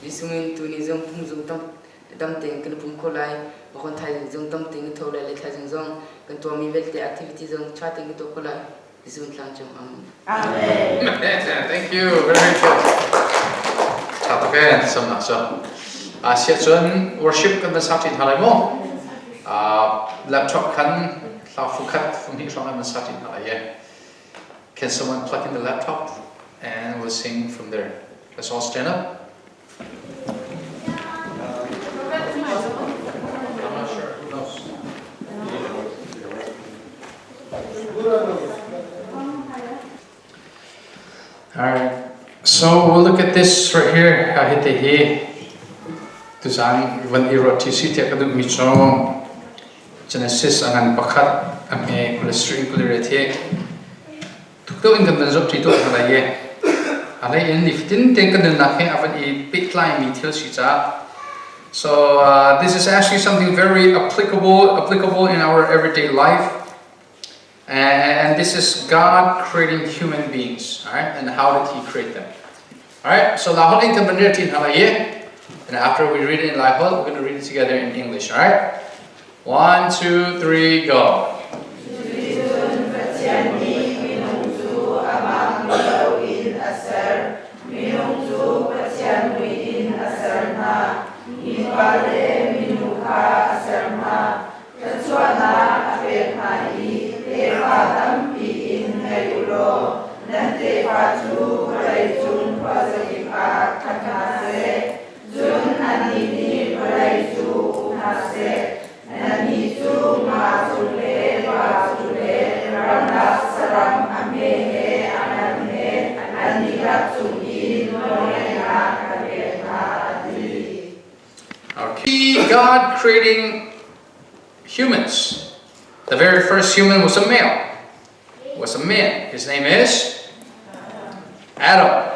Visungin tu ni zong pung zong tam ting kan pung kolai bakon thai zong tam ting tho le thai zong kan to mi velte activity zong chatting to kolai visung tlang chong Amen. Thank you very good. Tapaken som na so. Sia chun worship kan sa tin halai mo. Laptop kan la fukat from here from the sa tin halai. Can someone plug in the laptop and we'll sing from there. Let's all stand up. Alright, so we'll look at this right here. Genesis angan pakat ame kulistring kulirete. Tukto in kan job tito halaye. Alay in liftin ten kan nakhe avan I big line mitil sicha. So this is actually something very applicable in our everyday life. And this is God creating human beings, alright? And how did He create them? Alright, so lahol in kambanirti halaye. And after we read it in lahol, we're going to read it together in English, alright? 1, 2, 3, go. God creating humans. The very first human was a male. Was a man. His name is Adam.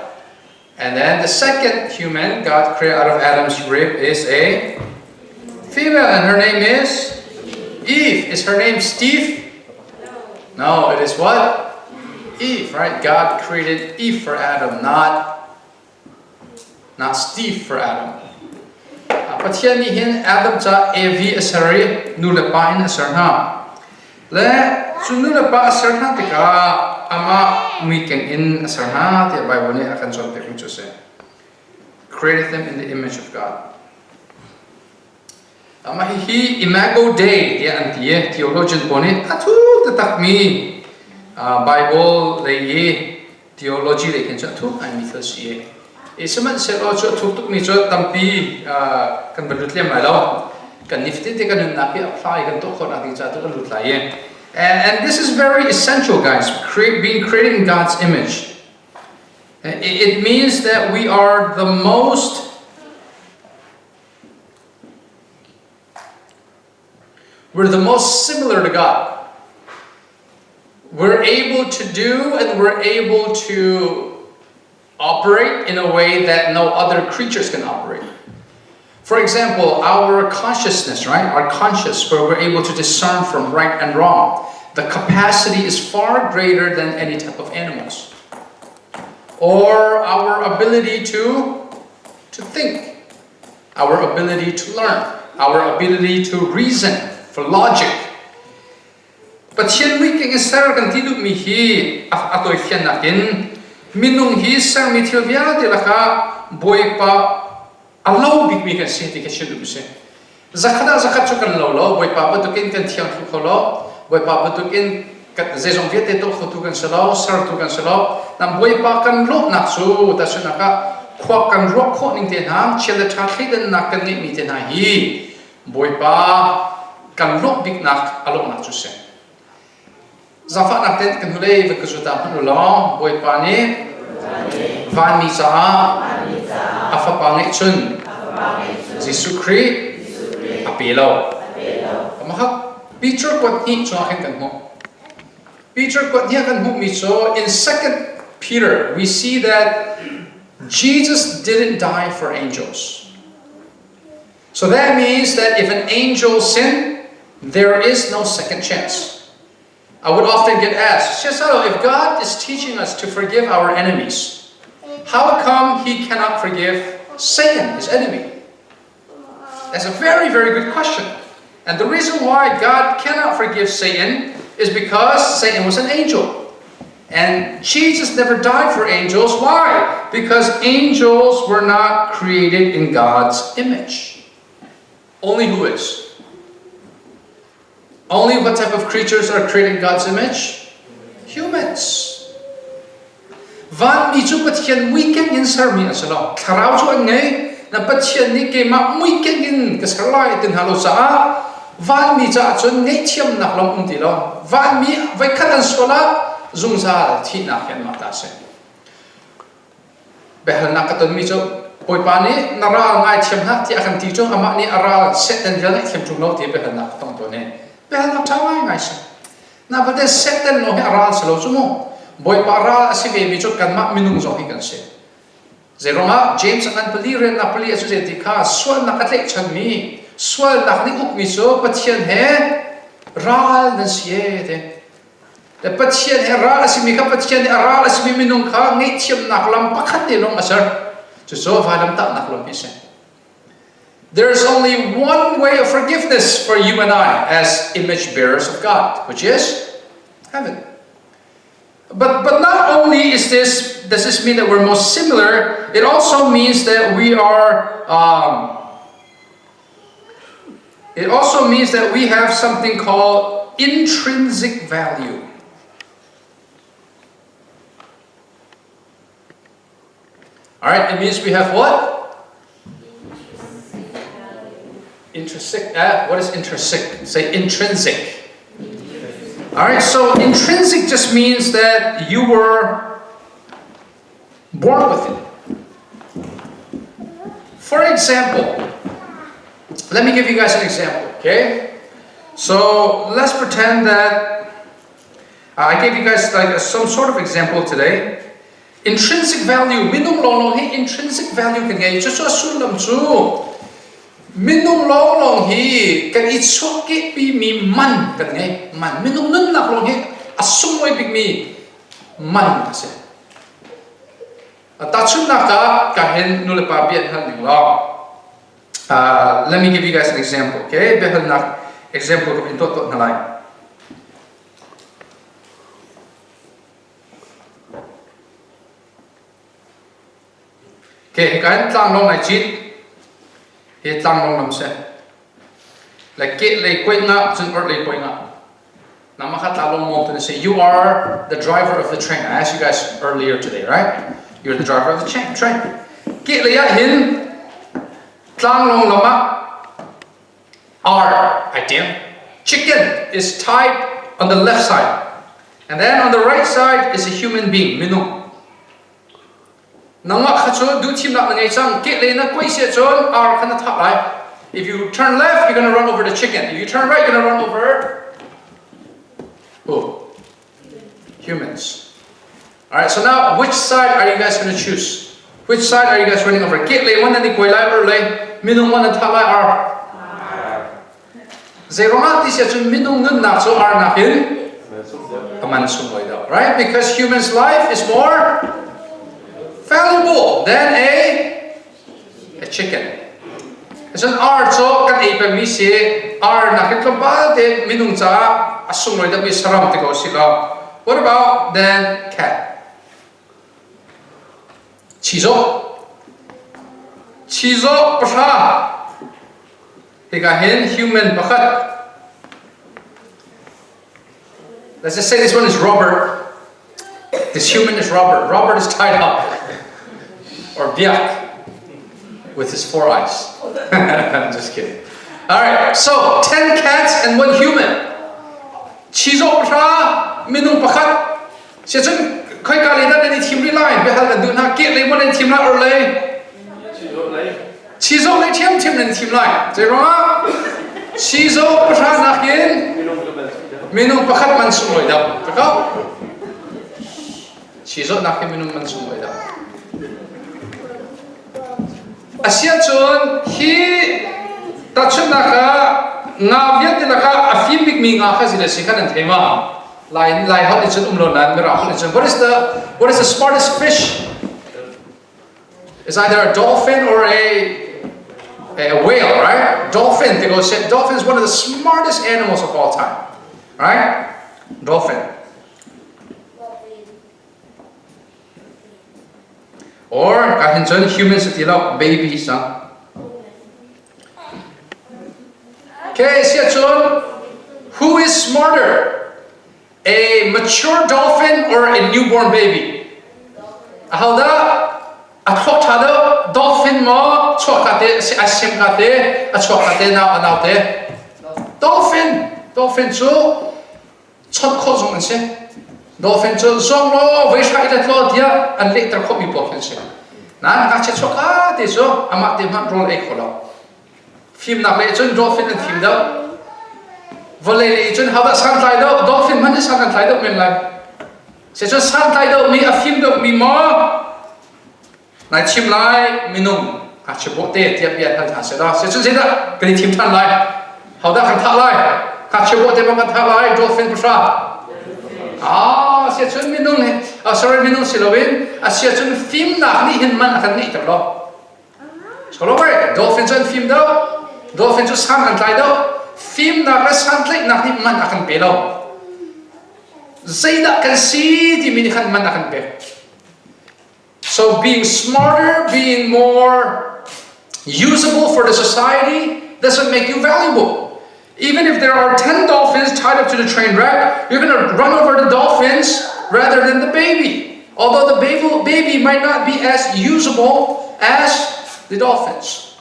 And then the second human God created out of Adam's rib is a female, and her name is Eve. Is her name Steve? No, it is what? Eve, right? God created Eve for Adam, not Steve for Adam. Pathian ni hin Adam cha AV asari nulapa in asarna. Le sunulapa asarna tika ama meeting in asarna ti Bible ni akan son te kuchose. Created them in the image of God. Ama hi imago Dei dia antie theologian pone atu tatakmi Bible le ye theology le ken cha tu ai mithal sie. Isaman se lo cho thuk mi cho tampi kan badutliam mai lo kan nifti te kan na ki apply kan to khon ati cha to kan lutlai and this is very essential, guys. Being created in God's image, it means that we are the most similar to God. We're able to do and we're able to operate in a way that no other creatures can operate. For example, our consciousness, right? Our conscious, where we're able to discern from right and wrong. The capacity is far greater than any type of animals. Or our ability to think, our ability to learn, our ability to reason, for logic. But here we can start continue me he atoy fian natin. Minung hi sang mithil via de laka boy pa allow big we can see the question du se zakhada zakhat chu kan lo boy pa tukin kan thiang thu kholo boy pa tukin kat zejong viete to khotu kan salo sar tu kan salo nam boy pa kan lo nak su ta suna ka khwa kan ro kho ning te nam chela tha thiden nak kan ni mi te na hi boy pa kan lo big nak alo nak chu se zafa nak ten kan hulei ve kuzuta hanu lo boy pa ni van mi sa afa pa ngai chun Jisu Kri apelo amah Peter kwat ni cho hen kan mo Peter kwat ni kan mo mi so in 2 Peter we see that Jesus didn't die for angels. So that means that if an angel sinned, there is no second chance. I would often get asked, Sailo, if God is teaching us to forgive our enemies, how come He cannot forgive Satan, his enemy? That's a very, very good question. And the reason why God cannot forgive Satan is because Satan was an angel. And Jesus never died for angels. Why? Because angels were not created in God's image. Only who is? Only what type of creatures are created in God's image? Humans. Van mi chu Pathian weekend in sarmi asalo. Tharau chu angai na Pathian ni ke ma weekend in kasarlai tin halo sa van mi cha chun nei thiam nak long ti lo. Van mi vai khan sola Zoom sa thi na khen mata se. Behal na katon mi cho poi pani nara ngai thiam ha ti akan ti chong ama ni ara set and jang thiam chung no ti behal na tong to ne. Behal na chawai ngai se. Na bade set and no ara selo chumo. Boy para asi be mi cho kan ma minung zo hi kan se. Zeroma James an pali ren na pali asu se ti kha swal na katlek chan mi. Swal na ni uk mi so Pathian he ral na sie de. The Pathian era asimi ka Pathian era asimi minung ka ngai thiam nak lam pakhat ni long asar to so valam tak nak long ise. There is only one way of forgiveness for you and I as image bearers of God, which is heaven. But not only does this mean that we're most similar, it also means that we are it also means that we have something called intrinsic value. Alright, it means we have what? Intrinsic. What is intrinsic? Say intrinsic. Alright, so intrinsic just means that you were born with it. For example, let me give you guys an example, okay? So let's pretend that I gave you guys like some sort of example today. Intrinsic value, minung long hi intrinsic value kan ngay chuso sulam chu minung long hi kan itsok ki pi mi man kan ngay man minung nun nak long hi asum moy big mi man kasi ta chun na ka hen nule pa bian hal ning lo. Let me give you guys an example, okay? Behal na example ko into to na lai. Okay, cái tlang long này chít, cái tlang long làm sao? Like get like quay ngã, chân vợt like quay ngã. Nằm mà khát tlang long mồm thì say you are the driver of the train. I asked you guys earlier today, right? You're the driver of the train. Get like hin, tlang long làm á. R, idea. Chicken is tied on the left side, and then on the right side is a human being, minung. If you turn left, you're going to run over the chicken. If you turn right, you're going to run over who? Humans. Alright, so now which side are you guys going to choose? Which side are you guys running over? Right? Because human's life is more valuable than a chicken. So R so kan ipa mi se R na ke klopal de minung cha asung loi da mi saram te ko sila. What about then cat? Chizo pasha. Hika hen human pakhat. Let's just say this one is Robert. This human is Robert. Robert is tied up. Or Biak with his 4 eyes. I'm just kidding. Alright, so 10 cats and 1 human. Chizo pasha minung pakhat. Siya khoi kalida na ni team line behal na dun ha get le mon team line or le. Chizo le team na team line. Zero. Chizo pasha nakin minung pakhat man sumoi da. Takao? Chizo nakin minung man sumoi da. Asia chun hi tachun naka ngaviat naka afim big mi nga khazila sikhan thema line hot chun umlo nan mera hot chun what is the smartest fish? It's either a dolphin or a whale, right? Dolphin, they go say, dolphin is one of the smartest animals of all time, right? Dolphin. Or, humans at babies, huh? Okay, who is smarter? A mature dolphin or a newborn baby? How that? A Thawngṭha dolphin mo chokate asim kate a chokate now anaute. Dolphin chu chot kho zong se. Dolphin chu zong lo wei sai da lo dia an le tar kho bi po khen se. Na ka che choka te so ama te man rol e kholo. Phim nak le chun dolphin and phim da. Vole le chun how that san lai do dolphin man san lai do men lai. Se chun san lai do mi a phim do mi mo. Nai chim lai minum a chibo te tiap biat han se da se chun se da kani tim than lai how da kan tha lai ka chibo te ma kan tha lai dolphin pusha se chun minum ne sorry minum silowin a se chun phim na ni hin man kan ni ta lo so lo bai dolphin chun phim do dolphin chu san kan lai do phim na ka san lai na ni man akan pe lo zaida kan si ti min kan man akan pe. So being smarter, being more usable for the society doesn't make you valuable. Even if there are 10 dolphins tied up to the train wreck, you're going to run over the dolphins rather than the baby. Although the baby might not be as usable as the dolphins.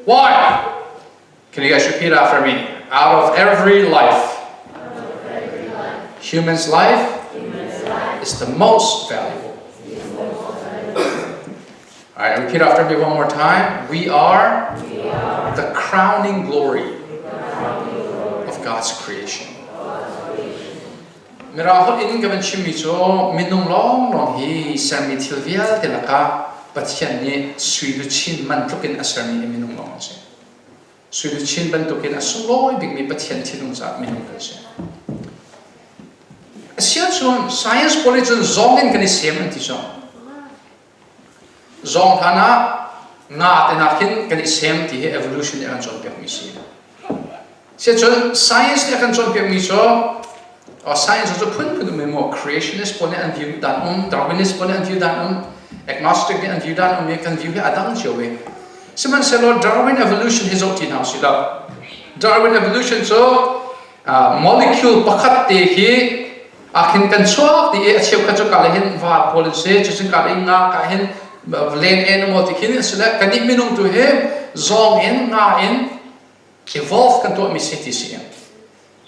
Why? Can you guys repeat after me? Out of every life, human's life is the most valuable. Alright, repeat after me one more time. We are the crowning glory of God's creation. Mirahot in gavan chimicho minung long hi sami tilvial telaka Pathian ni suiluchin mantukin asarni minung long se. Suiluchin bantukin asuloy bigmi Pathian tinung sa minung se. Asia chun science college zongin kani sem antiso. Zong hana nga tenakin kani sem ti evolution e kan chon pek mi si. Se chon science e kan chon pek mi so or science also pun me mo creationist pone and view dan Darwinist pone and view dan agnostic and view dan me kan view adang chowe. Siman se lo Darwin evolution his oti now sila. Darwin evolution so molecule pakhat te hi akin kan chok ti e acheu ka chok kalehin va policy chusin kaleng nga ka hin land animal to kin sila kani minung to him zong in nga in evolve kan to mi city siya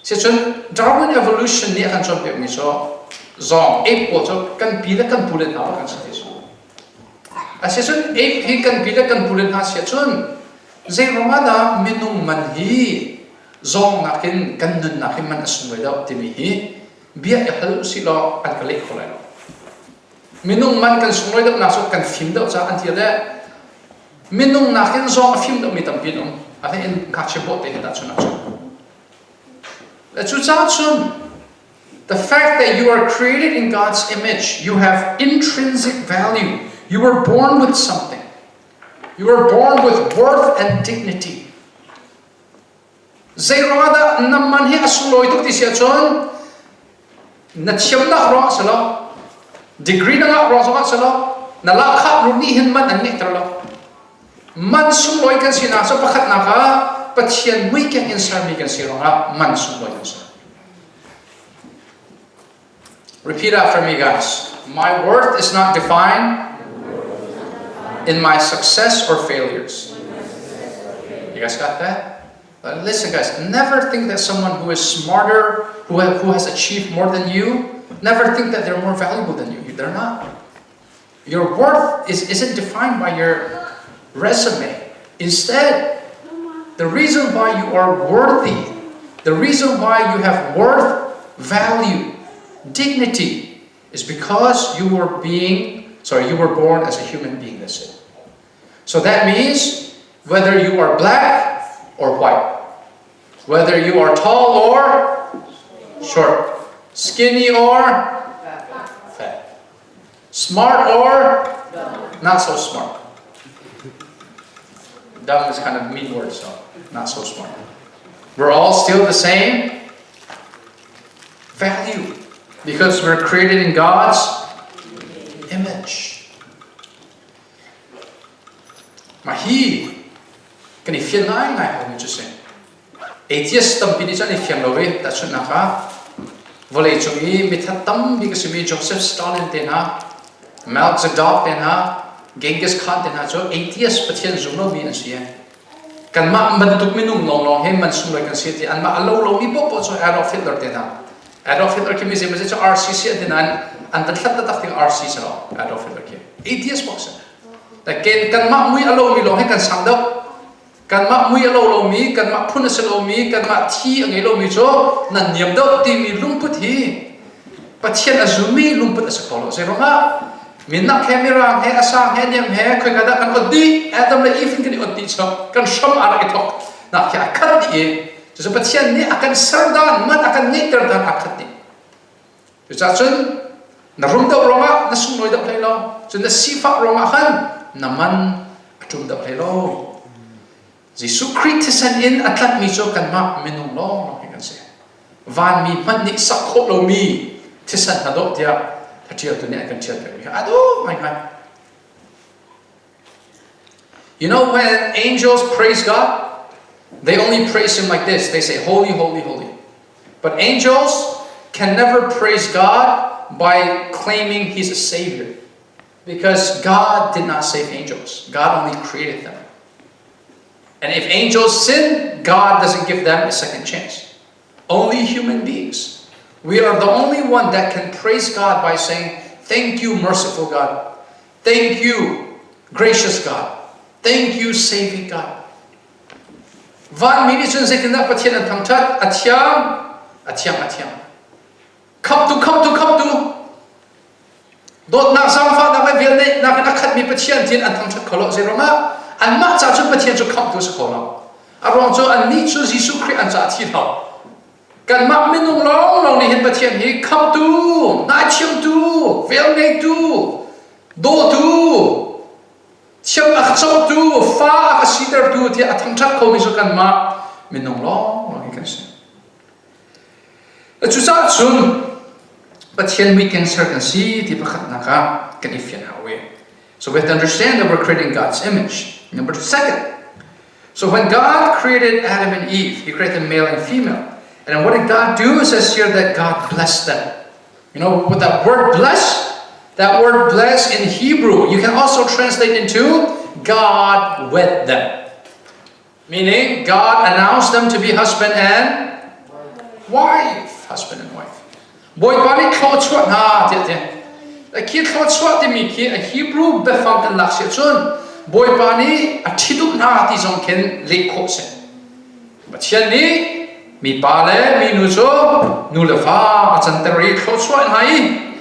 se chun Darwin evolution ni kan chon pe mi so zong ape po so kan pila kan pulen ha kan city so se chun ape hi kan pila kan pulen ha se chun zai romada minung man hi zong na kin kan nun na kin man asumwe da optimi hi bia e halu silo an kale kholai minung man kan sunoi dok nasok kan film dok sa anti le minung na ken zong film dok mitam pinong ate in kachebot te da chuna la chu cha chun the fact that you are created in God's image, you have intrinsic value. You were born with something. You were born with worth and dignity. Zairada naman hi asuloy tok ti sia chon na chiam na ro salo degree na nga rosa ka salo na lakha runihin man an nitralo man suloy kan sina so pakhat na ka Pathian we can insert me kan siro nga man suloy kan sa. Repeat after me, guys. My worth is not defined in my success or failures. You guys got that? Listen, guys, never think that someone who is smarter, who has achieved more than you, never think that they're more valuable than you. They're not. Your worth isn't defined by your resume. Instead, the reason why you are worthy, the reason why you have worth, value, dignity, is because you were born as a human being. That's it. So that means whether you are black or white, whether you are tall or short, skinny or fat, smart or not so smart, Dumb is kind of a mean word, so not so smart. We're all still the same value because we're created in God's image. Mahi, can you feel nine? I want to say. Atheist tampi di chani fiang lowe ta chun naka. Volei chungi mithatam because me Joseph Stalin ten ha, Mao Zedong ten ha, Genghis Khan ten ha cho atheist Pathian zumlo mi an siya. Kan ma manduk minung long he man sung like kan siya ti an ma alo lo mi po so Adolf Hitler ten ha. Adolf Hitler ki mi se cho RCC ten an tan thlat ta ting RC sa Adolf Hitler ki. Atheist box. Ta ken kan ma mui alo mi lo he kan sang do. Kan ma mui alo lo mi kan ma phun se lo mi kan ma thi angai lo mi cho nan niam do ti mi lungput hi. Pathian azumi lungput as ko lo se ro ha. Min na camera he asang he niam he khoi kada kan odi Adam le Eve kan odi cho kan shom ara ki thok na kya khat di so Pathian ni akan sardan man akan neter dan akhat di. Cha chun na rum do ronga na sung noi da play lo chun na sifa ronga khan naman atum da play lo. Jesus Christ in atlat mi cho kan ma menung lo kan se van mi man ni sak kho lo mi tisan ha do dia thia tu ne kan thia ta ado my god. You know when angels praise God, they only praise him like this. They say holy, holy, holy. But angels can never praise God by claiming he's a savior, because God did not save angels. God only created them. And if angels sin, God doesn't give them a second chance. Only human beings. We are the only one that can praise God by saying, thank you, merciful God. Thank you, gracious God. Thank you, saving God. Van minuten zekinda Pathian and Thawngṭha atiam. Come to. Dot na samfa na vai velne na kan akhat mi Pathian tin an Thawngṭha kholo zeroma. An ma cha chu Pathian chu come to se kholo. Arong chu an ni chu Jesus Christ an cha thi thau. Kan ma minung long ni hin Pathian hi come to, na chiam to, velne to, do to. Chiam ak chau tu, fa ak sider tu ti Thawngṭha kho mi so kan ma minung long kan se. Chu sa chun Pathian we can see ti pakhat na ka kan ifyan hawe. So we have to understand that we're creating God's image. Number second. So when God created Adam and Eve, he created male and female. And what did God do? It says here that God blessed them. You know what that word bless? That word bless in Hebrew, you can also translate into God wed them. Meaning, God announced them to be husband and wife. Husband and wife. Boy, bali clothes what na like he clothes what the me a Hebrew befang kan lakse chun. Boy bani a tiduk na ti zong ken le kose. But chen ni mi pale mi nuzo nuleva a chantari clothes what hai.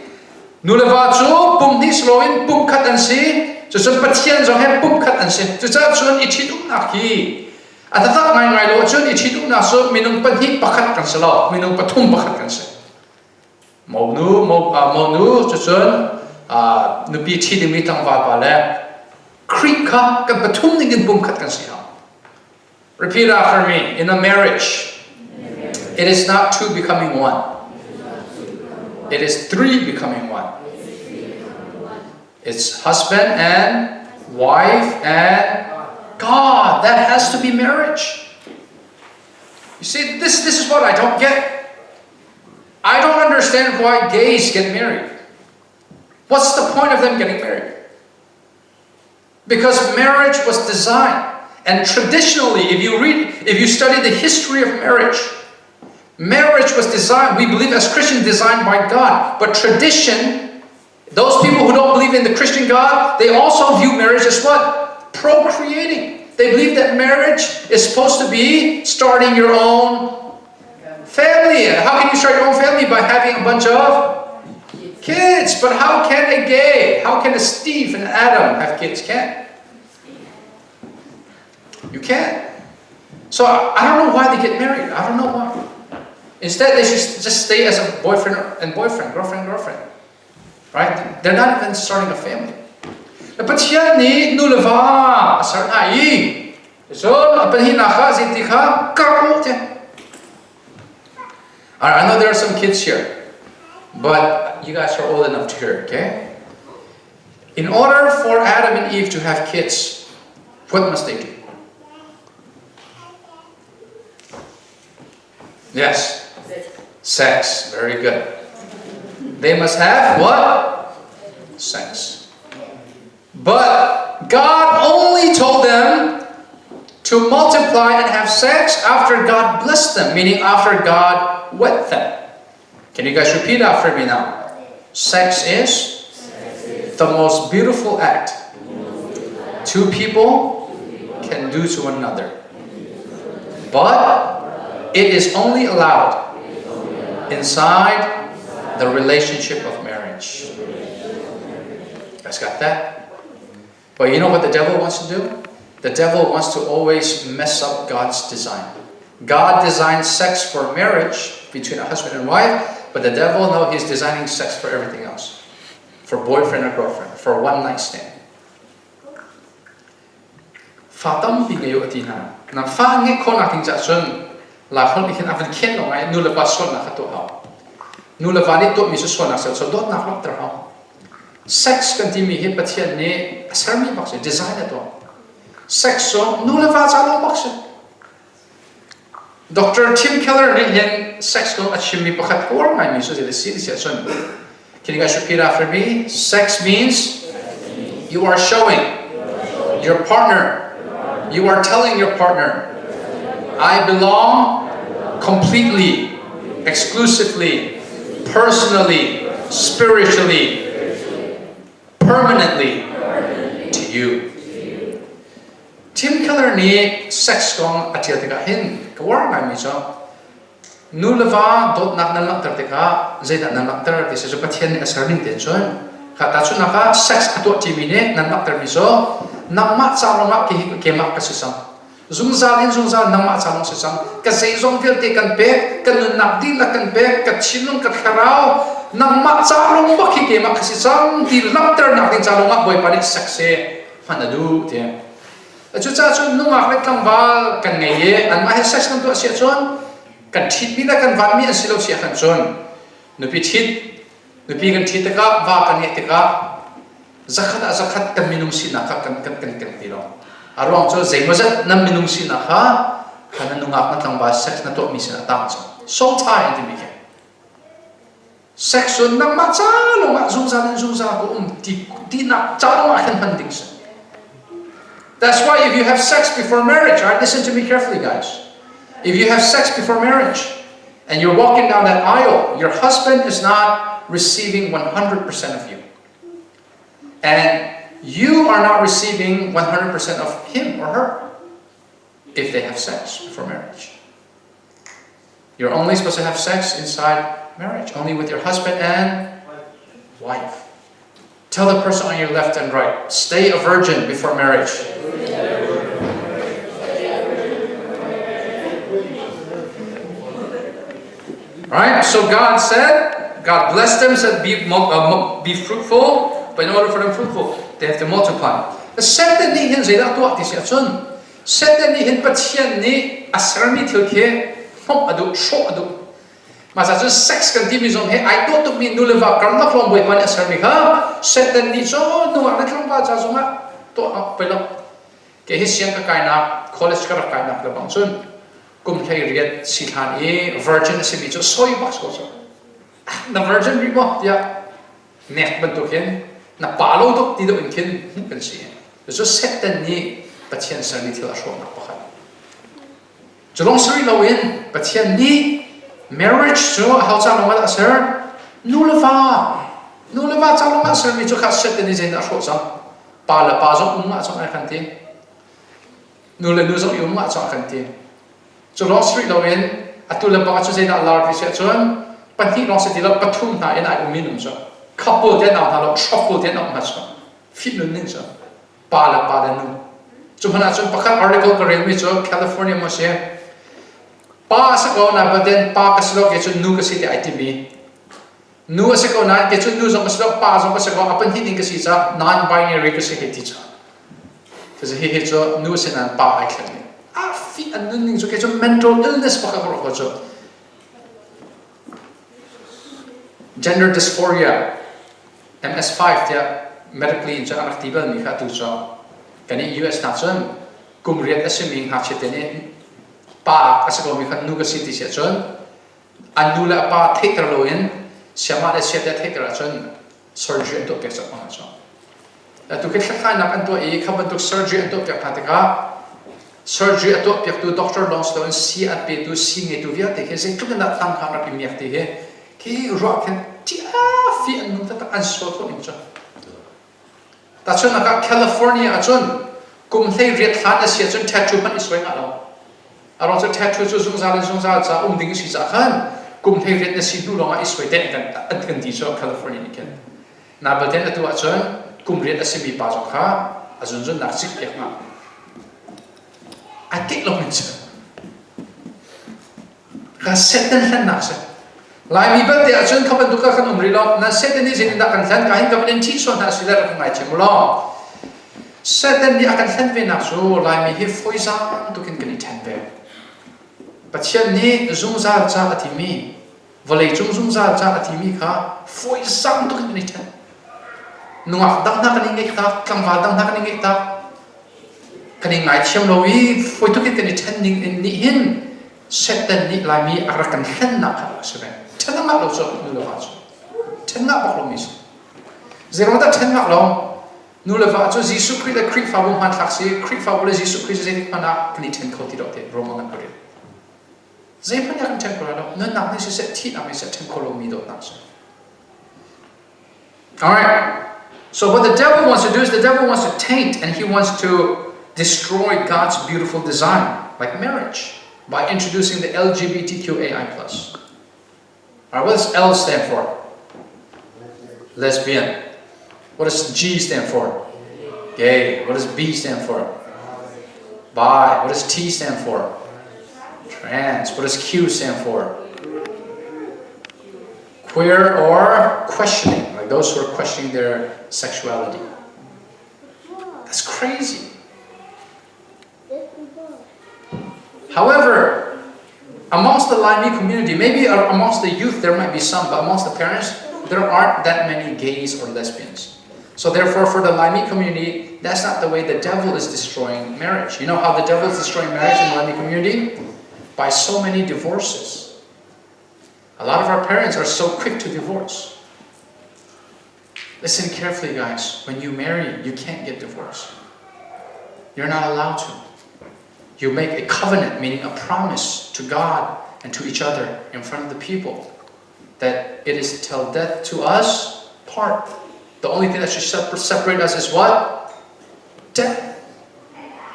Nuleva chu pum ni sloin pum khat an si. So Pathian zong he pum khat an si. So chun I tiduk na ki. Atata ngai lo chun I tiduk na so minung panhi pakhat kan selo minung pathum pakhat kan se. Màu nu cho chun nu pi chi ding mi tang va pa le krik ka kan pathum ning in bum khat kan si ha. Repeat after me. In a marriage, it is not two becoming one. It is three becoming one. It's husband and wife and God. That has to be marriage. You see, this is what I don't get. I don't understand why gays get married. What's the point of them getting married? Because marriage was designed, and traditionally, if you study the history of marriage was designed, we believe as Christians, designed by God. But tradition, those people who don't believe in the Christian God, they also view marriage as what? Procreating. They believe that marriage is supposed to be starting your own family. How can you start your own family? By having a bunch of kids. But how can a Steve and Adam have kids? Can't. You can't. So I don't know why they get married. I don't know why. Instead, they should just stay as a boyfriend and boyfriend, girlfriend, girlfriend. Right? They're not even starting a family. But here ni nuleva sarnai. So apan hi na kha ziti kha karmo te. I know there are some kids here, but you guys are old enough to hear, okay? In order for Adam and Eve to have kids, what must they do? Yes. Sex. Very good. They must have what? Sex. But God only told them to multiply and have sex after God blessed them, meaning after God wed them. Can you guys repeat after me now? Sex is the most beautiful act two people can do to one another. But it is only allowed inside the relationship of marriage. You guys got that? But you know what the devil wants to do? The devil wants to always mess up God's design. God designed sex for marriage between a husband and wife, but the devil, no, he's designing sex for everything else. For boyfriend or girlfriend, for one night stand. Fatam pingayo atina. Na fa nge khona ting cha sun la khol ikhin avan khen lo ngai nula pa son na khato ha. Nula va ni to mi so na so dot na lok tra ha. Sex kan ti mi he Pathian ne asarmi bakse design to. Sex so nula va cha lo bakse. Dr. Tim Keller ne hen sex ko achimi pakhat ko ngai mi so de si si son. Can you guys repeat after me? Sex means you are showing your partner, you are telling your partner, I belong completely, exclusively, personally, spiritually, permanently to you. Tim Keller ni sex kong atiatika hin kawar ngai mi so. Nulava dot nak nalak terteka zeda nalak ter ti sesu Pathian asarmin tension kata chu naka sex ato timine nalak ter miso namma chalonga ki kemak kasisam zungzalin zungzal namma chalong sisam ka seizong velte kan pe kan nak din la kan pe ka chinung ka kharao namma chalong ba ki kemak kasisam ti lak ter nak din chalonga boy panik sex e fanadu te chu cha chu nunga klet kangwal kan ngeye an ma sex kan to sia chon kan thit mi da kan van mi asilo sia kan chon nupi kan thit ka va kan ye ka zakhat kan minung si na ka kan tiro arong cho zeimazat nam minung si na ka kan nungak na tang ba sex na to mi sa tam so tai ti mi ke sex so nam ma cha lo ma zungza ko ti na cha lo kan handing sa. That's why if you have sex before marriage, right, listen to me carefully, guys. If you have sex before marriage and you're walking down that aisle, your husband is not receiving 100% of you. And you are not receiving 100% of him or her if they have sex before marriage. You're only supposed to have sex inside marriage, only with your husband and wife. Tell the person on your left and right, stay a virgin before marriage. Right? So God said, God blessed them, said be fruitful, but in order for them fruitful, they have to multiply. The second ni hin zeda to ati sia chun. Second ni hin Pathian ni asarmi thilke hom adu sho adu. Masa chu sex kan ti mi zong he I don't to me nuleva kan na klom boy pan asarmi ha. Second ni so no na klom ba cha zonga to pelo. Ke hi siang ka kaina college ka kaina ka bang chun. Kum khay riat sikhan e virgin asibi cho soy bas ko so na virgin ri mo ya nek ban to ken na palo to ti do in ken kan si so setan ni Pathian sarni thila sho na pakhat jolong sari lawin Pathian ni marriage so how cha no ma sir nulava cha no ma sir mi cho kha setan ni zena sho sa pala pa zo umma cho ai kan ti nula nu zo umma cho kan ti so long street lo in atula ba chu sei da lar pi sia chon panti long street lo pathum na en ai uminum so couple de na lo couple de na ma so fit nun nin so pa la nu chu hana chu pakhat article ko rel mi so California mo se pa sa ko na ba den pa ka slo ke chu nu ka si de itb nu sa ko na ke chu nu zo ka slo pa zo ka sa ko apan hi ding ka si sa non binary ka si he ti cha so he so nu se na pa ai khan fit and nothing so get mental illness gender dysphoria MS5 dia medically in anak tiba ni kha tu so kani US na chon kumriat assuming ha chetene pa asako mi khan nu ka city se chon anula pa theater loin siama le siata theater chon surgery to pesa pa chon tu ke thakha na kan to e khaban tu surgery to pya khatika surgery to pya tu doctor long stone si at pe tu si nge tu via te ke se tu na tang kha na pi mi te he ki ro kan ti a fi an nu ta an so to in chon ta chon na California chon kum thei riat khan na sia chon tattoo man is going alo aro so tattoo chu zung za cha ding si za khan kum thei riat na si nu longa is going ten kan ti so California ni ken na ba ten tu a chon kum riat asimi pa jo kha azun zun nak sik yak ma a tik lo min cha ka setan han nak sa lai mi ba te a chon khaban du ka khan umri lo na setan ni jin da kan than ka hin ka ben ti so na sila ka ngai che lo setan ni akan than ve na so lai mi hi foizang tu kin kan than ve Pathian ni zung za cha atimi volei zung za cha atimi kha foizang tu kan than nungak dang na kaning ngekta kamwa dang na kaning ngekta kaning ngai chem lowi foi tu kin than ning ni hin setan ni lai mi arakan hen na kha sebe thana ma lo so nu lo fa so thana ba lo mi so zero da thana lo nu lo fa so jisu christ the creek fa bum han thak si creek fa bole jisu christ ze pana kni ten ko ti do te roman na ko ze pana kan ten ko lo no na ni se ti na mi se ten ko lo mi do na so all right. So what the devil wants to do is the devil wants to taint and he wants to destroy God's beautiful design, like marriage, by introducing the LGBTQAI+. Alright, what does L stand for? Lesbian. What does G stand for? Gay. What does B stand for? Bi. What does T stand for? Trans. What does Q stand for? Queer or questioning, like those who are questioning their sexuality. That's crazy. However, amongst the Laimi community, maybe amongst the youth there might be some, but amongst the parents, there aren't that many gays or lesbians. So therefore, for the Laimi community, that's not the way the devil is destroying marriage. You know how the devil is destroying marriage in the Laimi community? By so many divorces. A lot of our parents are so quick to divorce. Listen carefully, guys. When you marry, you can't get divorced. You're not allowed to. You make a covenant, meaning a promise to God and to each other in front of the people, that it is till death to us part. The only thing that should separate us is what? Death.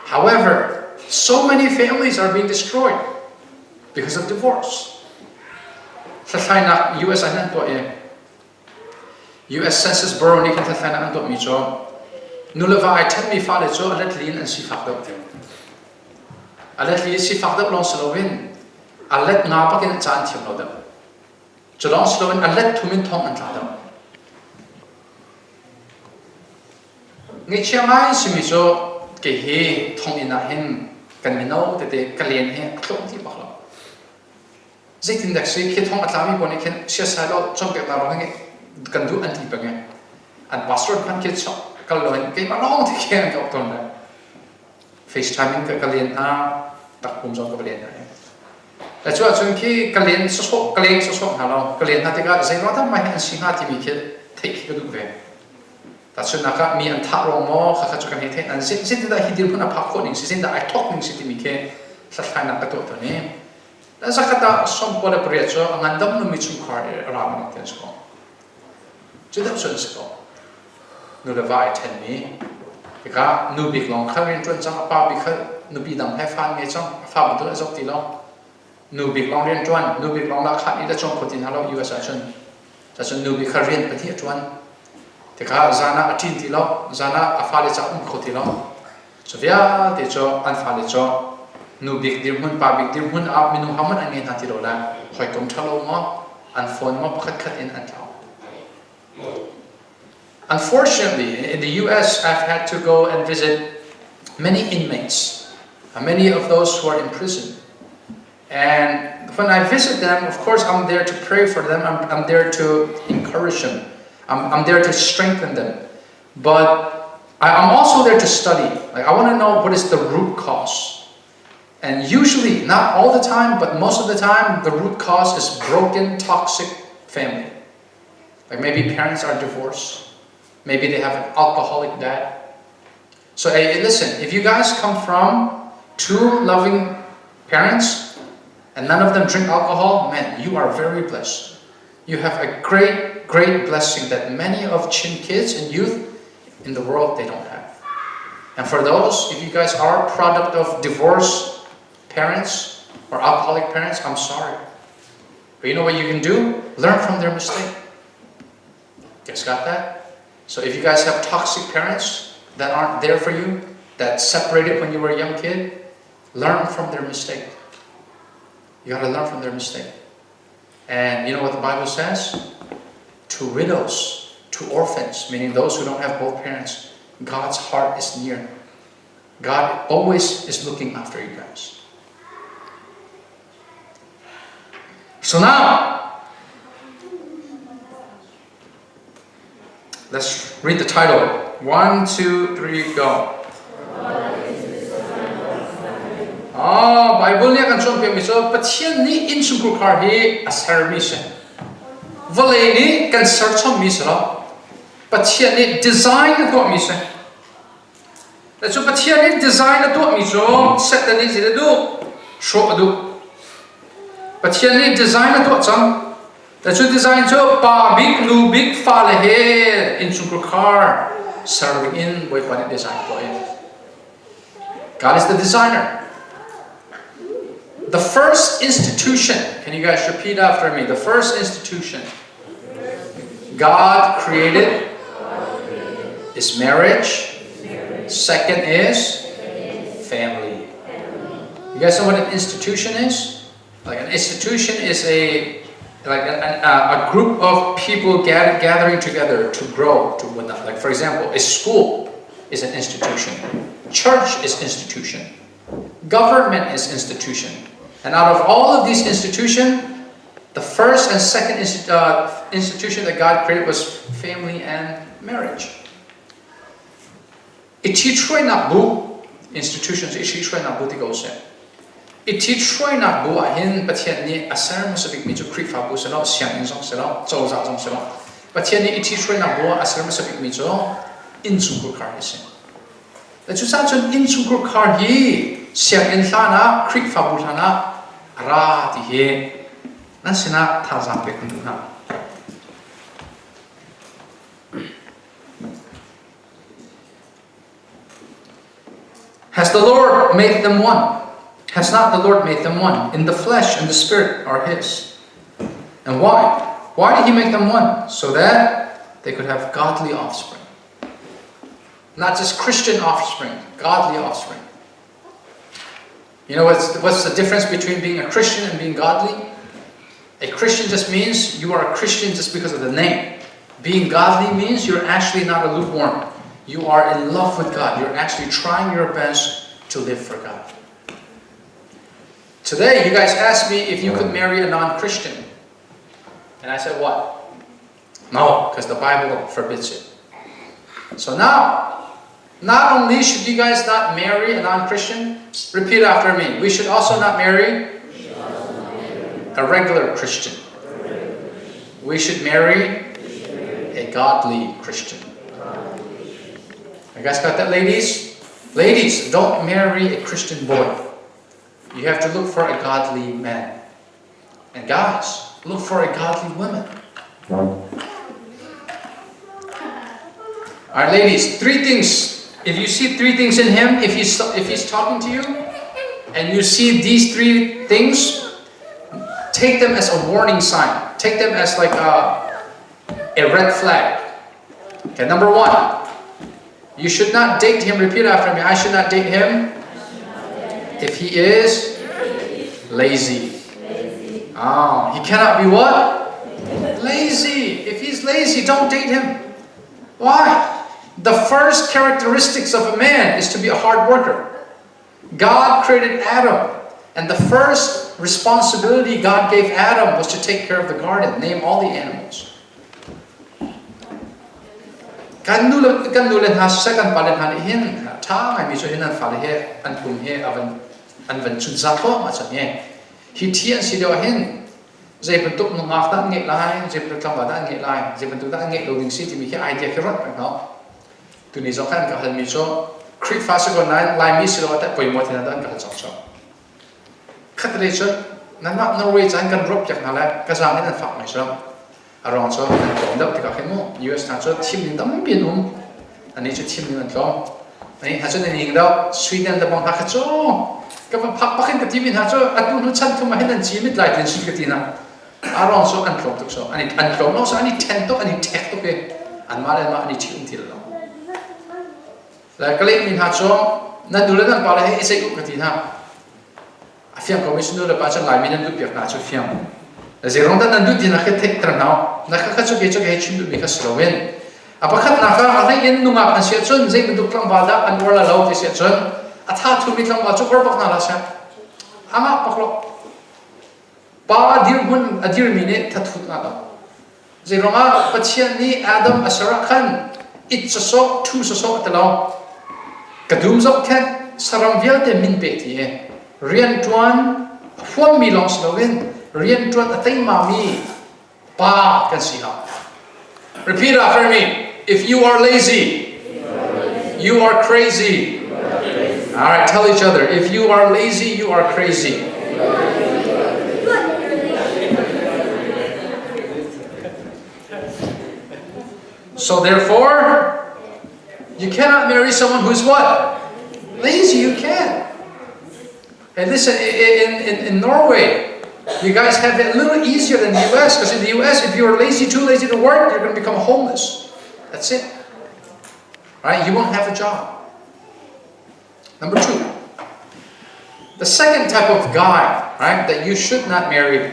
However, so many families are being destroyed because of divorce. US US Census Bureau ni kan thana anto mi cho nulava I tell me fa le cho alet lin an si fak do alet li si fak do long slovin alet nga pa kin chan thim lo da cho long slovin alet thumin thong an tla do ngi chiamai si mi cho ke he thong ina hin kan mi no te kalien he thong ti ba lo Zaitin dak si ke thong atlami bone ken sia Sailo chong ke na ro nge kan du an ti pa nge an pastor pan ke cho kal lo ke ma long ti ke ka ton na FaceTime ka kalien a tak pum jong ka kalien na la chua chung ki kalien so ha lo kalien ha te ka zai ro ta mai an si ha ti mi ke thei ke du ve ta chun na ka mi an tha ro mo kha chu kan he the an sin da hi dir phuna pha kho ning sin da I talk ning si ti mi ke sa khai na ka to ni na zakata som pole precho angandam no michum khar ram ten sko chudam son sko no le vai ten mi ka nu big long kharin tron chang pa bi kha nu bi dang he fan nge chang fa bu to zok ti lo nu big long ren tron nu big long la khat ni da chong khotin halo US achun cha chun nu bi kharin pathi tron te ka zana atin ti lo zana afa le cha khoti lo so via te cho an fa le cho nu big dir hun pa big dir hun ap minu haman an nge na ti ro la khoi kom thalo mo an phone mo pakhat khat in an thao Unfortunately, in the US, I've had to go and visit many inmates many of those who are in prison. And when I visit them, of course, I'm there to pray for them. I'm there to encourage them. I'm there to strengthen them. But I'm also there to study. Like, I want to know what is the root cause. And usually, not all the time, but most of the time, the root cause is broken, toxic family. Like maybe parents are divorced. Maybe they have an alcoholic dad. So hey, listen, if you guys come from 2 loving parents and none of them drink alcohol, man, you are very blessed. You have a great, great blessing that many of Chin kids and youth in the world, they don't have. And for those, if you guys are a product of divorced parents or alcoholic parents, I'm sorry. But you know what you can do? Learn from their mistake. You guys got that? So if you guys have toxic parents that aren't there for you, that separated when you were a young kid, learn from their mistake. You got to learn from their mistake. And you know what the Bible says? To widows, to orphans, meaning those who don't have both parents, God's heart is near. God always is looking after you guys. So now, let's read the title. 1, 2, 3, go. Bible niya kan chon pe mi so Pathian ni in sung kar hi asar mi se. Vale ni kan search on mi so. Pathian ni design to mi se. La so Pathian ni design to mi so set ni se do show do. Pathian ni design to chang. La so design so pa big lu big fa le he in sung kar serving in with what design to it. God is the designer. The first institution, can you guys repeat after me? The first institution God created is marriage. Second is family. You guys know what an institution is? Like an institution is a group of people gathering together to grow, to whatnot. Like for example, a school is an institution. Church is institution. Government is institution. And out of all of these institutions, the first and second institution that God created was family and marriage. Ititroy na bu institutions ititroy na bu tigose. Ititroy na bu ahin Pathian ni asar masabik mi jo krifa bu selo siang in song selo zhou za zong selo. Pathian ni ititroy na bu asar masabik mi jo in sung kar ise. La chu sa chun in sung kar hi siang in thana krifa bu thana ra ti he nan sina tha zang pe kun na. Has the Lord made them one? Has not the Lord made them one? In the flesh and the spirit are His. And why? Why did He make them one? So that they could have godly offspring. Not just Christian offspring, godly offspring. You know what's the difference between being a Christian and being godly? A Christian just means you are a Christian just because of the name. Being godly means you're actually not a lukewarm. You are in love with God. You're actually trying your best to live for God. Today, you guys asked me if you could marry a non-Christian. And I said, what? No, because the Bible forbids it. So now, not only should you guys not marry a non-Christian, repeat after me. We should also not marry a regular Christian. We should marry a godly Christian. You guys got that, ladies? Ladies, don't marry a Christian boy. You have to look for a godly man. And guys, look for a godly woman. Alright, ladies, 3 things. If you see 3 things in him, if he's talking to you, and you see these 3 things, take them as a warning sign. Take them as like a red flag. Okay, number 1. You should not date him. Repeat after me. I should not date him if he is lazy. Oh, he cannot be what? Lazy. If he's lazy, don't date him. Why? The first characteristics of a man is to be a hard worker. God created Adam, and the first responsibility God gave Adam was to take care of the garden, name all the animals. Kan nulen has second palen han hin tha ngai mi so hin an fale he an pum he avan an van chun za ko ma cha nge hi thian si do hin zai ban tuk ngak ta nge lai zai ban kam ba da nge lai zai ban tu da nge lo ding si ti mi he idea ke rot no tu ni zo kan ka hal mi so create fast go nine lai mi si lo ta poi mo thina dan ka chok chok khat le so nan ma Norway chan kan drop jak na la ka sa ni an fak mai so around so an kom dap ti ka khemo US na so thim ning dam bin ani chu thim ning an thom ani ha chu ni ning Sweden da bang ha kha cho ka pa phak pakhin ka ti min ha cho atu nu chan thuma hen an chi mit lai tin si ka ti na around so an thom tuk so ani an thom no so ani ten to ani tek to ke an ma le ma ani chi til lo la kale min ha cho nan du le nan pa le he isai ku ka ti na afiam commissioner le pa chan lai min an du piak na chu fiam zerong dan nandu din nakhe tek tranau nakha chu ge chim du mi kha slowen apakhat nakha alai en nunga kan sia chon zeng du tlang bada an wala lo ti sia chon atha thu mi tlang ba chu kor bak na la sa ama paklo pa dir mun adir mine tha thu na da zeronga Pathian ni Adam asara khan it so thu so ta lo kadum zok khan saram vial te min pe ti e rian tuan phom mi long slowen Rian tuan atai mami pa kan si ha. Repeat after me. If you are lazy, you are crazy. All right, tell each other. If you are lazy, you are crazy. So therefore, you cannot marry someone who's what? Lazy. You can't. And listen, in Norway, you guys have it a little easier than the US, because in the US, if you're too lazy to work, you're going to become homeless. That's it. Right? You won't have a job. Number 2. The second type of guy, right, that you should not marry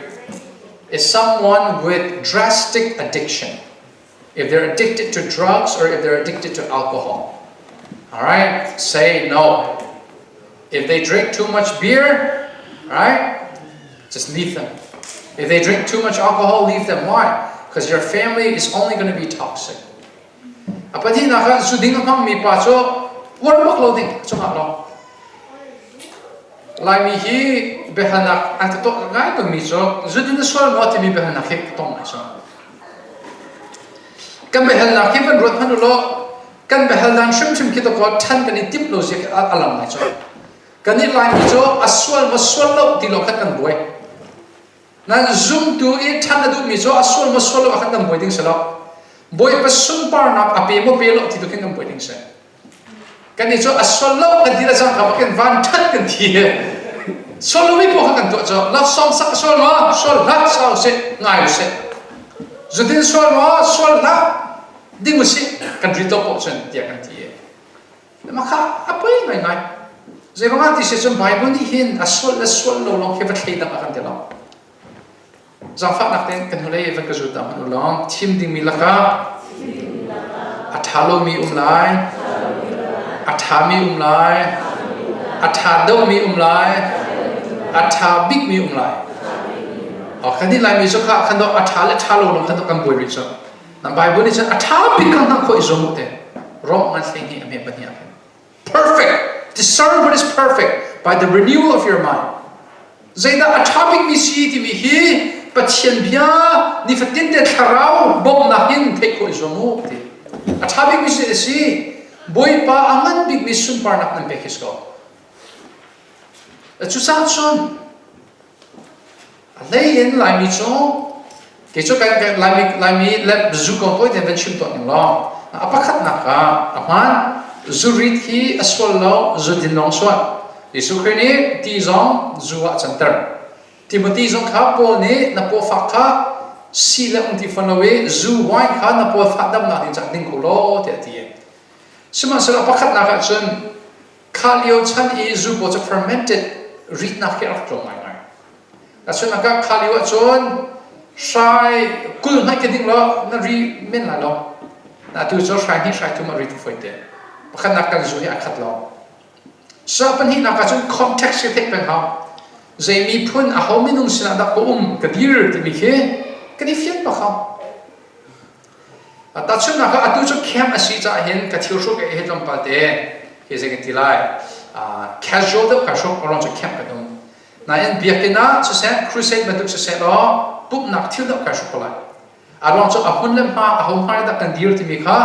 is someone with drastic addiction. If they're addicted to drugs or if they're addicted to alcohol. All right? Say no. If they drink too much beer, right? Just leave them. If they drink too much alcohol, leave them. Why? Because your family is only going to be toxic. Apati naka suding ang mi pa so war mo clothing so ngalo. Lai mi hi behanak ang to ngai to mi so zudin so no ti mi behanak hek tong mai so. Kan behanak ki ban rot phanulo kan behalan shim ki to ko than kan tip lo je alam mai so. Kan ni lai mi so aswal mo swallow ti lo khat kan boy. Nan zoom to it than adu mi so aswal mo swallow khat kan boy ding salo. Boy pasun par nak ape mo pelo ti to ken boy ding sa. Kan ni so aswallow kan dira sang kabaken van that kan ti. Swallow mi po kan to so la song sak swallow swal la sao se ngai se. Zudin swallow swal la ding mo si kan rito po chen ti kan ti. Maka apoy ngai ngai. Zero nga ti se chon Bible ni hin aswal la swallow long ke batlay da kan ti lo. Zafak nakten kan hulay evan kazuta manulong tim ding milaka athalo mi umlai athami umlai athado mi umlai athabik mi umlai khani lai mi so kha khando athale thalo long khando kan boy richo na Bible ni chan athabik kan na ko izomute wrong man thing hi ame bania perfect. Discern what is perfect by the renewal of your mind. Zaida athabik mi si ti mi hi Pathian bia ni fatin de tharau bom na hin te ko izomu te athabik mi si boy pa aman big mi sun par nak nan pekis ko chu sa chon alai en lai mi cho ke cho kan lai mi le zu ko poi de ben chim to ni lo apakhat na ka aman zurit hi aswal lo zudin long swa Yesu Christ ti zong zuwa chantar Timothy zong kha po ne na po fakha sila ti fanawe zu wai kha na po fadam na din chak ding ko lo te ti sima sala pakhat na ka chun khalio chan e zu po cha fermented rit na ke ak to mai mai na chun ka khalio chon sai kul na ke ding lo na ri men la lo na tu cho sai ni sai tu ma rit foi te pakhat na ka zu hi akhat lo sa pan hi na ka chun context ke thek pen ha zai mi phun a ho minung sina da ko ka dir ti mi khe ka ni fiat pa kha ta chun na ka atu chu kem asi cha hen ka thiu shu ke he jom pa te he ze ke tilai casual da ka shu oron chu kem ka dum na en biakina chu se crusade matuk chu se lo pup nak thiu da ka shu ko lai arong chu a hun lem ha a hom ha da kan dir ti mi kha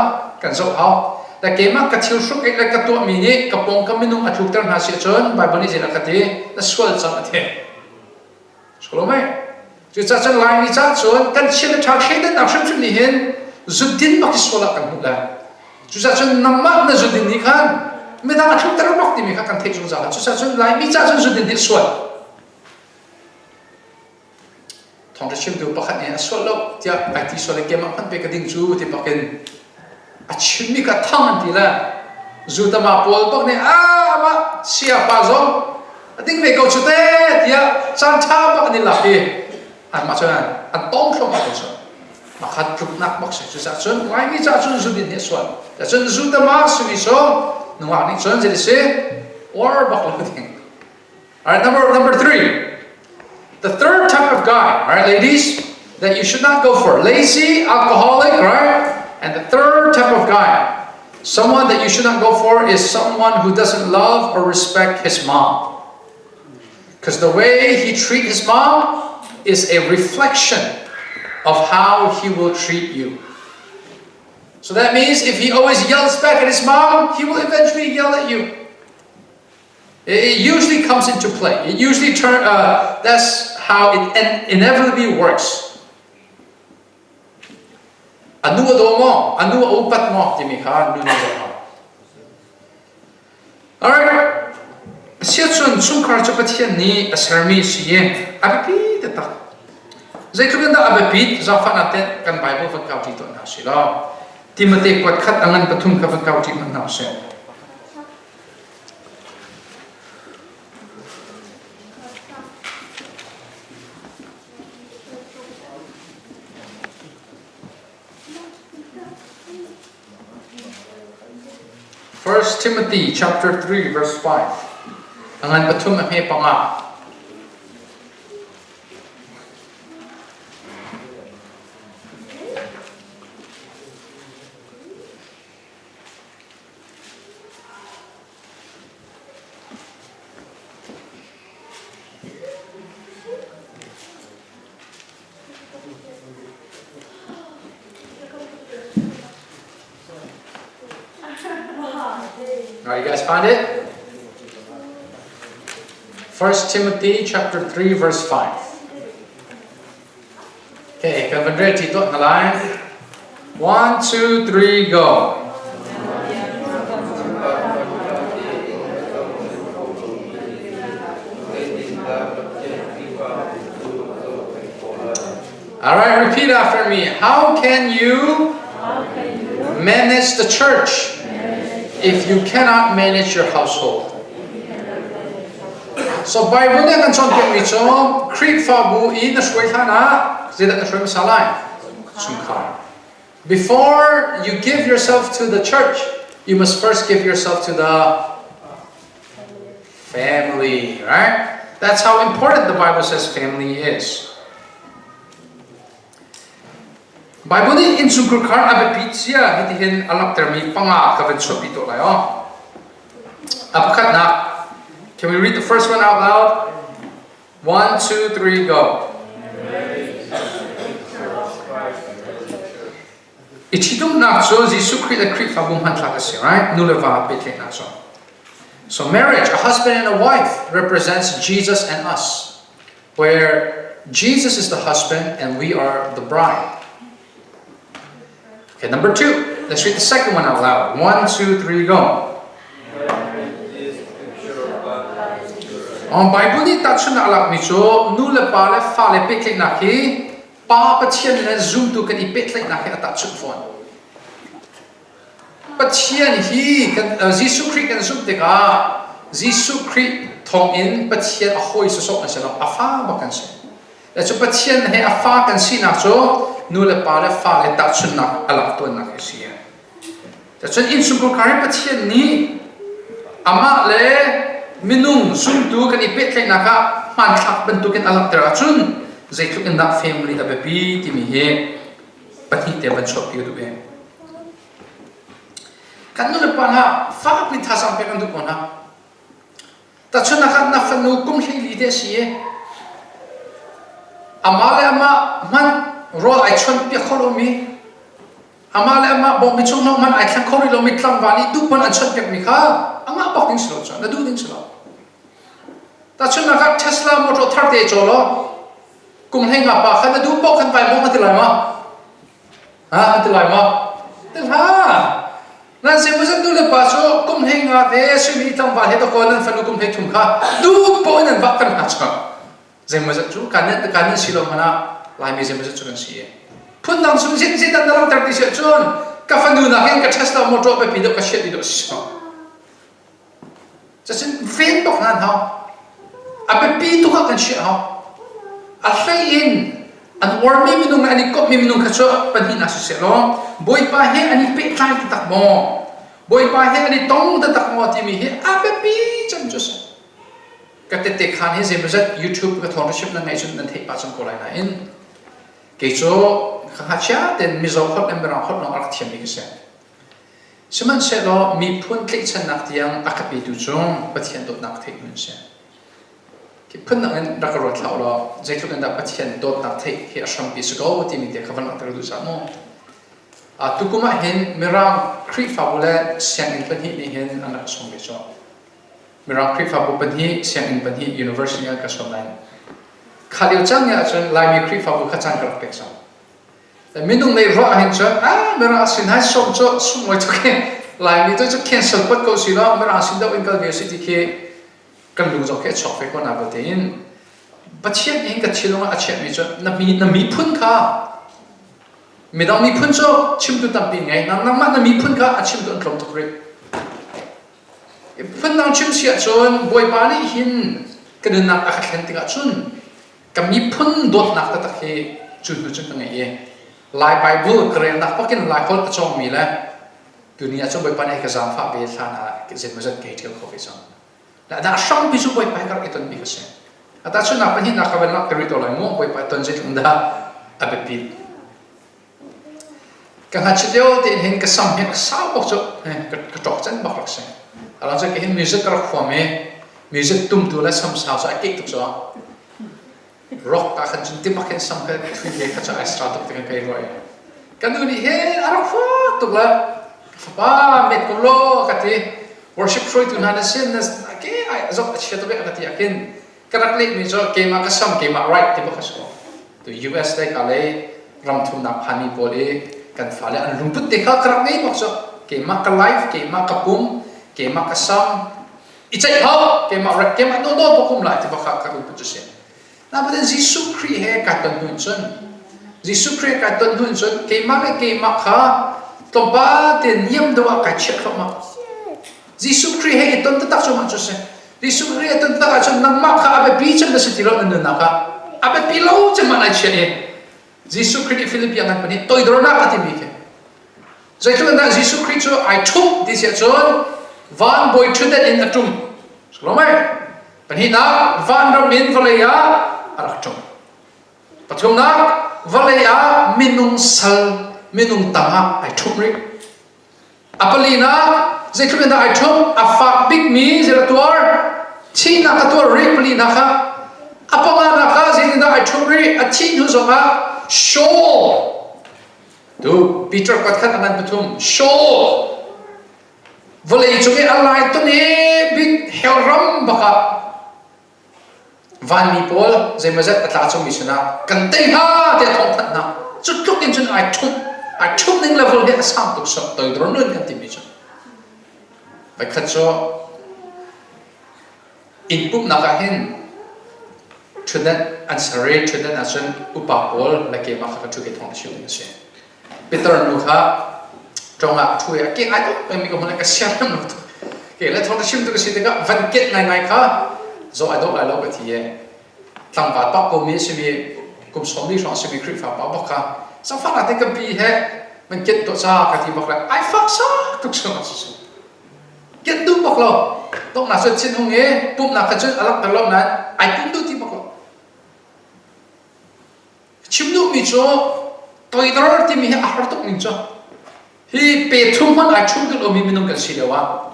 kan zo ha da kema ka thiu shu ke la ka to mi ni ka pong ka minung a thuk tar na se chon bible ni je la ka te na swal cha ma the solo mai chu cha chan lai ni cha chon kan chen tha khe da na shim shim ni hen zudin mak swala kan hu la chu cha chan namma na zudin ni khan me da thuk tar mak ti mi kha kan thek jong za chu cha chan lai mi cha chan zudin ni swal thong chim tu pakhat ne swal lo tia ai ti swal ke ma phan pe ka ding chu ti paken a chim mi ka thang ti la zu ta ma pol bak ne ma sia pa zo a ding ve ko chu te tia chan tha bak ni la hi an ma chan an tong thlo ma chu ma khat truk nak bak se chu sa chun lai mi cha chun zu din ne swal ta chun zu ta ma su mi so no wa ni chun je se or bak lo ding. All right, number 3. The third type of guy, all right, ladies, that you should not go for. Lazy, alcoholic, right? And the third type of guy, someone that you should not go for is someone who doesn't love or respect his mom. Because the way he treats his mom is a reflection of how he will treat you. So that means if he always yells back at his mom, he will eventually yell at you. It usually comes into play. It usually that's how it inevitably works. Anu adomo, anu upat mo, timi ka, anu adomo. All right. Siya chun kar chu Pathian ni asarmi siye. Abepi tata. Zai krugan da abepi za fa naten kan Bible fa kauti to na sila. Timothy kwat khat angan pathum ka fa kauti man na se. First Timothy chapter 3 verse 5. Angan pathum he panga. Alright, you guys find it? 1 Timothy chapter 3 verse 5. Okay, Kevin ready to the line. 1, 2, 3, go. Alright, repeat after me. How can you manage the church if you cannot manage your household? So Bible ni kan chon ke mi chom creep fa bu in na shwai thana zeda na shwai salai sumkha. Before you give yourself to the church, you must first give yourself to the family, right? That's how important the Bible says family is. Bible ni in sumkur kar abe pitsia hitihin alak termi panga kaven sopi to lai oh. Apakatnak. Can we read the first one out loud? 1, 2, 3, go. Ichidum nakso zisu kri la kri fabum hantlakasi, right? Nuleva Bethlehem nakso. So marriage, a husband and a wife, represents Jesus and us, where Jesus is the husband and we are the bride. Okay, number 2. Let's read the second one out loud. 1, 2, 3, go. On Bible ni tatsun na alak micho nula pale fale petlik naki pa Pathian na zoom tu kan ipetlik naki atatsun phone. Pathian hi kan Jisu Christ kan zoom teka Jisu Christ thong in Pathian a hoi so sok na selo afa ba kan se. La chu Pathian he afa kan si na cho nula pale fale tatsun na alak tu na kisia. Tatsun in sumko kare Pathian ni ama le minung sum tu kan ipet kai naka man thak bentukin alak tera chun zaitluk in that family da bepi ti mi he pathi te ban shop yu du be kan nu le pan ha fa pi tha sam pe kan du kon ha ta chun naka na fanu kum hi li de si amale ama man ro ai chon pi kholomi amale ama bom bi chung no man ai thang khori lo mi tlang wani du pon an chon pe mi kha anga bok ding slo cha na du ding slo ta chun naka Tesla motor 30 cholo kum hei nga pa khan du bok kan pai mo ma tilai ma ha tilai ma til ha nan se mo du le pa so kum hei nga de su mi tlang wa he to ko nan fanu kum hei thum kha du po nan ba kan ha cha zeng mo chu kan silo mana lai mi zeng mo chu kan si phun dang sum sin sin dan lang tar ti se chon ka fanu na hen ka Tesla motor pe pi do ka shet di do so cha sin ven bok nan ha abe pi tu ka kan shet ha a in an warmi minung ani kop mi minung khacho pani na su se lo boy pa he ani pe tlai ti tak mo boy pa he ani tong ta tak mo ti mi he abe pi cham chu se ka te te khan he zebazat YouTube ka thorship na ngai chun nan thei pa chang ko lai na in ke cho kha cha ten mi zo khot em ra khot no ar thiam mi se siman se lo mi phun klik chan nak tiang akapi tu chung pathian dot nak thei mun se ki phun nang en rakarot la lo jaitluk en da pathian dot nak thei he asham pi sgo ti mi te khavan tar du sa mo a tukuma hen miram kri fabule siang in pan hi ni hen anak som be cho miram kri fabu pan hi siang in pan hi university ka som lai khaliu chang ya chon lai mi kri fabu kha chang kar pek sa ta minung nei ro hen cho mera sin hai som cho sum moi to ke lai mi to cancel pat ko si lo mera sin da university ke kan lu zo ke chok fe ko na ba tin pathian eng ka chilong a chet mi cho na mi phun kha mi dang mi phun cho chim tu tam pi ngai na ma na mi phun kha a chim tu an klom to kre phun nang chim sia chon boy pa ni hin kan na a khan ti ga chun ka mi phun dot nak ta ta he chun tu chun ngai ye lai bible kre na pakin lai khol ta chong mi la dunia cho boy pa ni ka zam fa be tha na ke zet ma zat ke tel ko fe chong da shang bisu boy pai kar iton bi kase ata chuna pa hi na khavel na kri to lai mo boy pai ton jit unda abepi ka ha chideo te hen ka sam he sa bok cho ka tok chan bak rakse ala cha ke hen music kar khome music tum tu la sam sa sa ke tu cho rock ka khan chin ti bakhen sam ka thui le ka cha extra tok te kai roi kan du ni he ara kho tu la fa met ko lo ka ti worship free to na sin nas ke ai zo che to be ka ti akin karak le mi zo ke ma ka sam ke ma right ti ba ka so to US like ale ram thum na phani pole kan fale an rumput te kha karak nei bok so ke ma ka life ke ma ka pum ke ma ka sam ichai ha ke ma right ke ma no no bokum la ti ba kha ka rumput se na ba den jisu kri he ka ton hun chon jisu kri ka ton hun chon ke ma kha to ba ten yem do ka che kha ma jisu kri he ton ta tak so ma se jisu kri he ton ta ka chon nang ma kha abe bi chan da se ti lo nan na ka abe pi lo che ma na che jisu kri philippian na pani toi dro na ka ti mi ke zai tu na jisu kri cho I took this ya chon van boy to that in atum so mai pani na van ram in valaya araktum pathum na valaya minung sal minung tama I took ri apalina zai tu na I took a fa big me zera tuar chi na ka tuar ri pali na ka apanga na ka zai na I took ri a chi hu zo ma show tu Peter patkan anan pathum show volei chuke alai to ne big helram baka van mi pol zai mazat atla chu mi suna kan tei ha te Thawngṭha na chu tuk in chun I took ning level he asam tu so toi dron nun kan ti mi chu vai khat cho input na ka hin chudan answer chudan asan upapol la ke ma kha chu ke thong chu ni se Peter nu kha tonga thuya ke ai to pe mi ko mona ka siam no ke la thong chim tu ka si te ka van ket nai kha zo ai do la lo ka ti ye tlang ba pak ko mi se mi kum som ni so se mi kri fa ba ka sa fa na te ka pi he man ket to sa ka ti bak la ai fa sa tu so ma su ket du bak lo tông nát cho chín hung nghe bùm nát cho alak tờ lông nan ai cũng được tìm bọc chim nụ mi cho tôi đó thì mi ahar tok min cho hi pe thum man ai thum được mi minung kan si lewa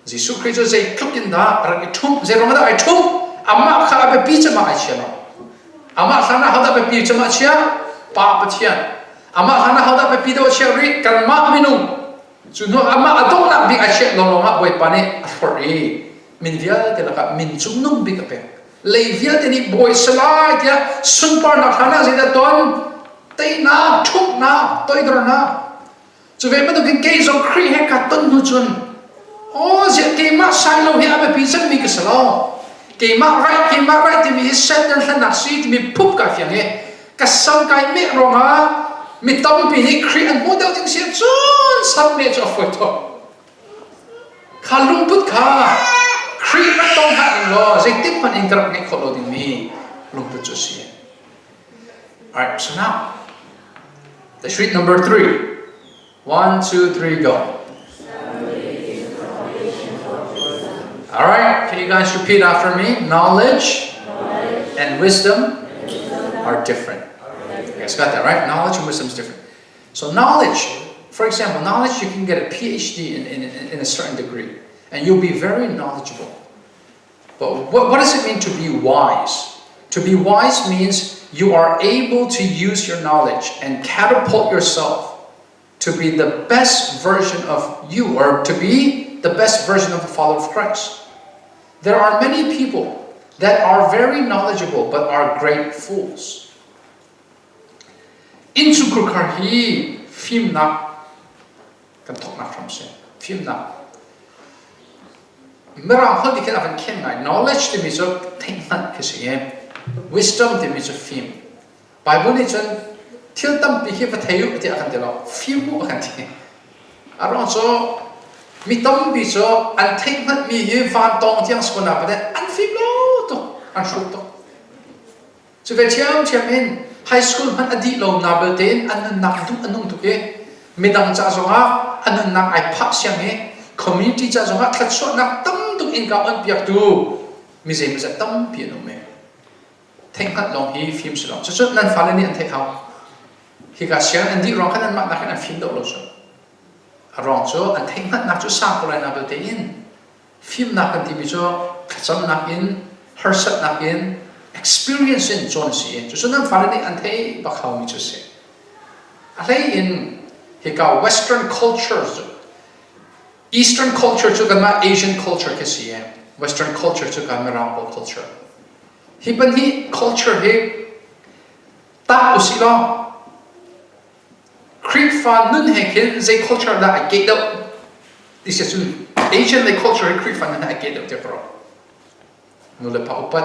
Jesus Christ zai thukin da ra ki thum zai rong da ai thum amma kha be pi chama ai chelo amma khana hada be pi chama chia pa Pathian amma khana hada be pi do chia ri kan ma minung chu no amma adong na bi ai che lo lo ma boy pane for e min via te la ka min chung nung bi ka pe lei via te ni boy salai tia sun par na khana zai da ton tây na thúc na tôi đó na cho về bắt đầu cái cây giống khri hay cả tân nu chun ô giờ cây má sai lâu hiện bây giờ mình cái sao cây má right thì mình set lên thân nát suy thì mình phúc cả phiền ấy cái sau cái mẹ rồi ha mình tâm bị cái khri anh muốn đâu tiếng xe chun sau này cho phơi thôi khá lung bút khá khri bắt đầu hạt lo giờ tiếp phần interrupt này khó lo tiếng mi lung bút cho xe. Alright, so now let's read number 3. 1, 2, 3, go. Alright, can you guys repeat after me? Knowledge and wisdom are different. You guys got that, right? Knowledge and wisdom is different. So knowledge, for example, knowledge, you can get a PhD in a certain degree. And you'll be very knowledgeable. But what does it mean to be wise? To be wise means you are able to use your knowledge and catapult yourself to be the best version of you, or to be the best version of the follower of Christ. There are many people that are very knowledgeable but are great fools. Insu kurkarhi phim nak kan tok nak from say phim nak. Merang hol dikan avan ken ngai knowledge to be so thaingat kesiye. Wisdom thì mình sẽ phim, Bible này chân thiếu tâm bị khi phải thấy thì akan telo phim mu akan thi, arong so mi tâm bị so an thấy mất mi hi van tong tiang school na pada an phim lo to an shoot to, so về chiam in high school man adi lo na belten an nak du anung tu ke, midang cha zonga an nak ai phak siang he, community cha zonga thlat so nak tâm tu in ka on piak tu, mi se tâm pi no me. Thanh hạt lòng hi phim sửa lòng, cho nên phá lên điện thấy không? Khi cả sáng anh đi rong khăn anh mặc nạc anh phim đâu rồi, rong cho anh thanh hạt nạc cho sang cô lại nạc biểu in, phim nạc anh tìm cho khám nạc in, hearset nạc in, experience in cho nên gì, cho nên phá lên điện anh thấy bạc hậu mi cho gì. Anh thấy in khi cả Western culture, Eastern culture cho gần mà Asian culture cái gì, Western culture cho gần mà Rambo culture. Hi ban hi culture hi ta usi lo creep fan nun he kin zai culture da I get up this is Asian like culture creep fan nun I get up there bro nu le pa upat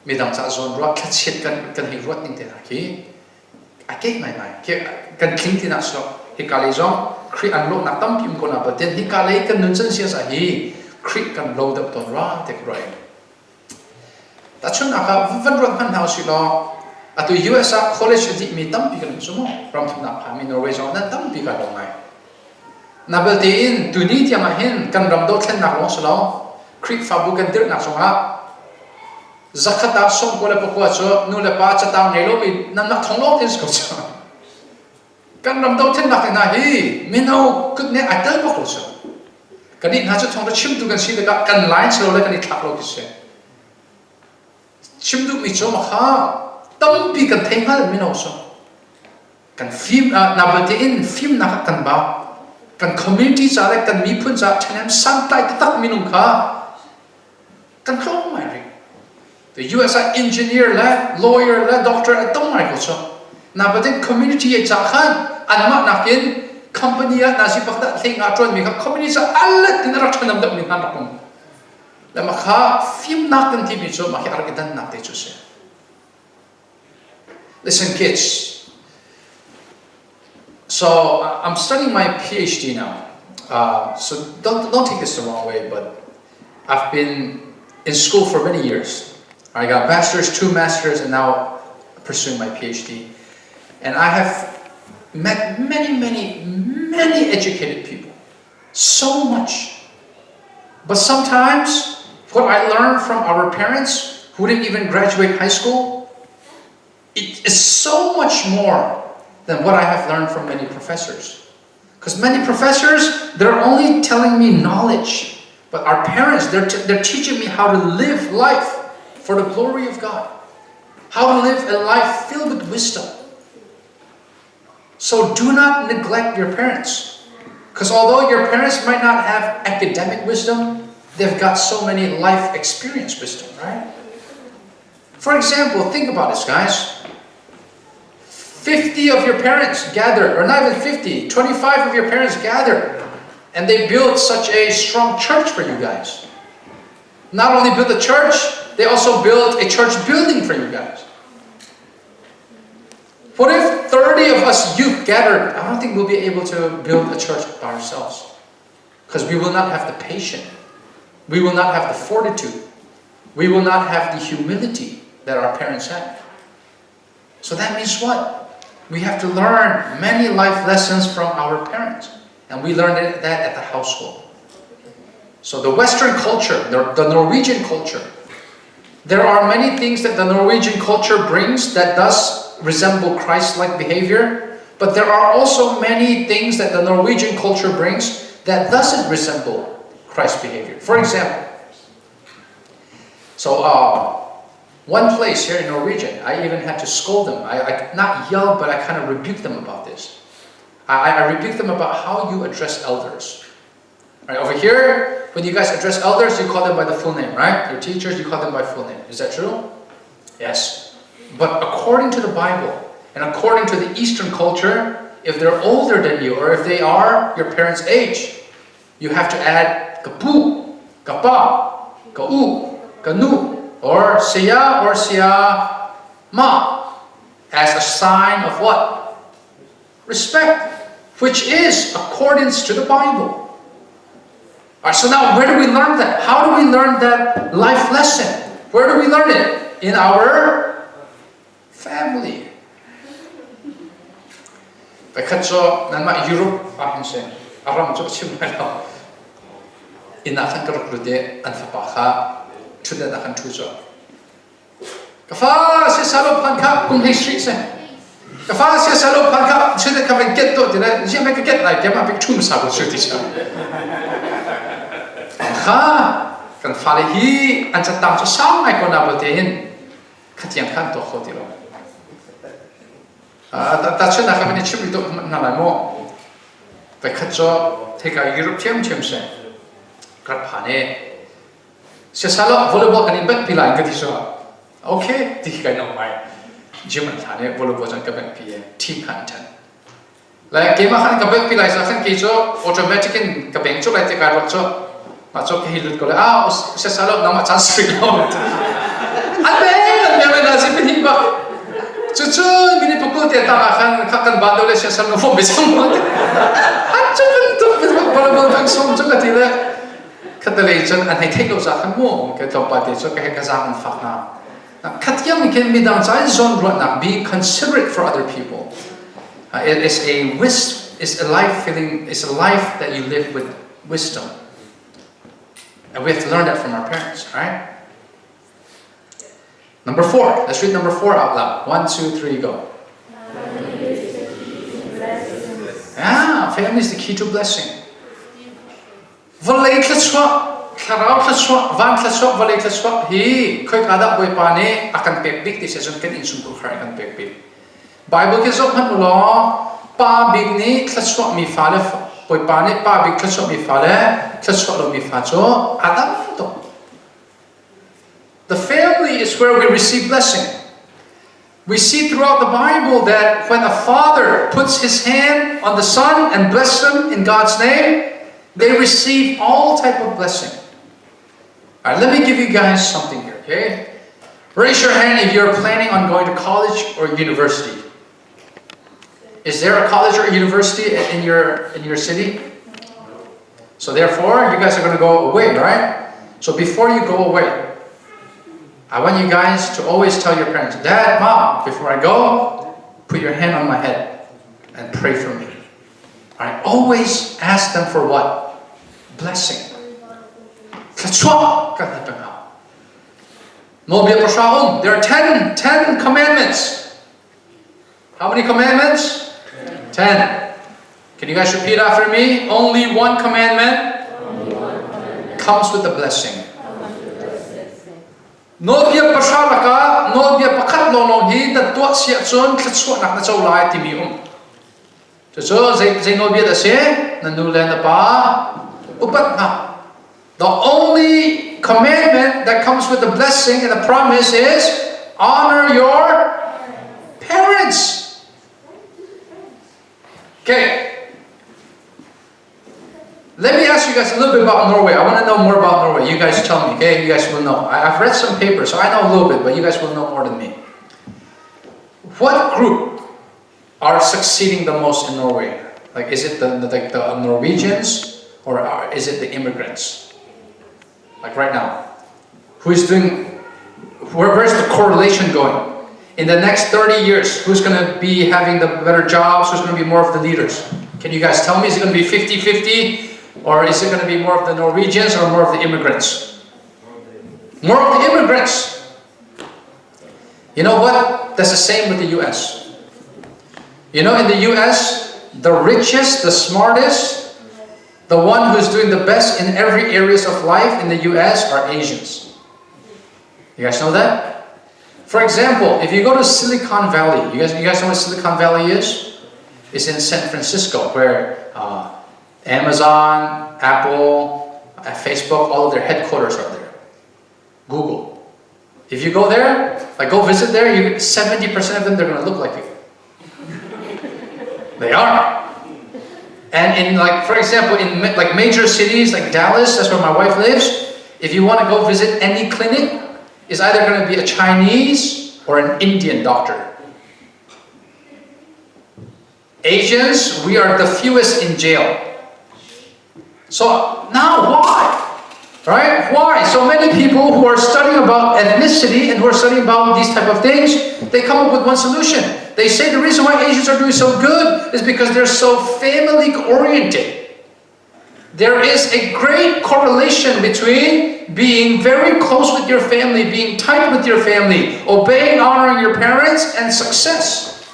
midang sa zone ro khat shit kan hi rot ning te ki I get my ke kan king tin so hi kali zong creep an lo na tam pim ko na but then hi kali kan nun chen sia sa hi creep kan load up ton ra te right. Ta chun aka vanrot man hau si lo atu US college di mi tam pi kan sumo from na pa mi Norway zone na tam pi ka lo ngai na bel te in tu ni tia ma hin kan ram do thlen na lo so lo creek fa bu kan dir na so nga zakata som ko le po cho nu le pa cha ta nei lo mi nam na thong lo tin ko cho kan ram do thlen na na hi mi no kut ne atal ko so kan ni na cha thong do chim tu kan si le ka kan line so le kan ni thak lo ki se chim du mi cho ma kha tâm pi kan theng ha mi no so kan phim na ba te in phim na kan ba kan community cha le kan mi phun cha thanem sam tai tak mi nung kha kan khong mai ri the US engineer la lawyer la doctor a tong mai ko so na ba te community e cha khan an ma na kin company na si pakda thing a tron mi kha community sa alla tin ra thanam da mi han ra kom la ma kha phim na kan ti mi cho ma kha arkitan na te chu se. Listen, kids. So I'm studying my PhD now. So don't take this the wrong way, but I've been in school for many years. I got bachelor's, 2 masters, and now pursuing my PhD. And I have met many educated people. So much. But sometimes, what I learned from our parents who didn't even graduate high school, it is so much more than what I have learned from many professors. Because many professors, they're only telling me knowledge. But our parents, they're teaching me how to live life for the glory of God. How to live a life filled with wisdom. So do not neglect your parents. Because although your parents might not have academic wisdom, they've got so many life experience wisdom, right? For example, think about this, guys. 50 of your parents gathered, or not even 50, 25 of your parents gathered, and they built such a strong church for you guys. Not only built a church, they also built a church building for you guys. What if 30 of us youth gathered? I don't think we'll be able to build a church by ourselves. Because we will not have the patience. We will not have the fortitude. We will not have the humility that our parents had. So that means what? We have to learn many life lessons from our parents. And we learned that at the household. So the Western culture, the Norwegian culture, there are many things that the Norwegian culture brings that does resemble Christ-like behavior. But there are also many things that the Norwegian culture brings that doesn't resemble Christ behavior. For example, one place here in Norwegian, I even had to scold them. I not yell, but I kind of rebuked them about this. I rebuked them about how you address elders. Right, over here, when you guys address elders, you call them by the full name, right? Your teachers, you call them by full name. Is that true? Yes. But according to the Bible, and according to the Eastern culture, if they're older than you, or if they are your parents' age, you have to add kapu, kapa, kau, kanu, or siya ma, as a sign of what? Respect, which is accordance to the Bible. Alright, so now where do we learn that? How do we learn that life lesson? Where do we learn it? In our family. Because nanma Europe ahinse aram jo chimalo ina than karukrude anfapaha chuda da kan tuzo kafa se salo panka kum street se kafa se salo panka chuda ka get to dina je make get like gema big tum sabo chuti cha ha kan fale hi an cha tam cho sang ai ko na botein khatiang khan to khotiro that's why I have chip to Nalamo. Because take a European champion, Grapane. Sesalo, volleyball and in back pillar and get okay, the guy know my Jim and Tane, volleyball and Quebec PA, team content. Like Gemahan Quebec pillar is a Hankizo, automatic in Quebec, so like the guy also. That's okay, he looked go, Sesalo, no much as free out. And then, never does it in him. Cucu mini pukul tiada akan bandol lesya sama form besar banget. Aja bentuk bola langsung juga tidak. Kata legend aneh teknologi kamu kita pada itu kayak kezaman fakna. Katanya mungkin bidang saya zon nak be considerate for other people. It is a life that you live with wisdom, and we have to learn that from our parents, right? Number 4. Let's read number 4 out loud. 1, 2, 3, go. Family is the key to blessing. Valay tlaswa, karao tlaswa, van tlaswa, valay tlaswa. Hi, koi kada boy pane akan pekbik di season kan insungkul kar akan pekbik. Bible ke zok man ulo pa big ni tlaswa mi fale boy pane pa big tlaswa mi fale tlaswa lo mi facho adam to. The family is where we receive blessing. We see throughout the Bible that when a father puts his hand on the son and bless them in God's name, they receive all type of blessing. Alright, let me give you guys something here, okay? Raise your hand if you're planning on going to college or university. Is there a college or university in your city? So therefore, you guys are going to go away, right? So before you go away, I want you guys to always tell your parents, Dad, Mom, before I go, put your hand on my head and pray for me. Alright, always ask them for what? Blessing. There are 10 commandments. How many commandments? 10. Can you guys repeat after me? Only one commandment comes with a blessing. No bia pasalaka, no bia pakat lolong hi na tua sia chon tlatsua nak na chaw lai ti mi so zai no bia da se na nu le na pa upat na. The only commandment that comes with the blessing and the promise is honor your parents. Okay. Let me ask you guys a little bit about Norway. I want to know more about Norway. You guys tell me, okay? You guys will know. I've read some papers, so I know a little bit, but you guys will know more than me. What group are succeeding the most in Norway? Like, is it the Norwegians or is it the immigrants? Like right now, where's the correlation going? In the next 30 years, who's going to be having the better jobs? Who's going to be more of the leaders? Can you guys tell me? Is it going to be 50-50? Or is it going to be more of the Norwegians or more of the immigrants? More of the immigrants. You know what? That's the same with the US. You know, in the US, the richest, the smartest, the one who's doing the best in every areas of life in the US are Asians. You guys know that? For example, if you go to Silicon Valley, you guys know what Silicon Valley is? It's in San Francisco, where Amazon, Apple, Facebook, all of their headquarters are there. Google. If you go there, like go visit there, 70% of them, they're going to look like you. They are. And in like, for example, in like major cities like Dallas, that's where my wife lives, if you want to go visit any clinic, it's either going to be a Chinese or an Indian doctor. Asians, we are the fewest in jail. So now why? Right? Why? So many people who are studying about ethnicity and who are studying about these type of things, they come up with one solution. They say the reason why Asians are doing so good is because they're so family oriented. There is a great correlation between being very close with your family, being tight with your family, obeying, honoring your parents, and success.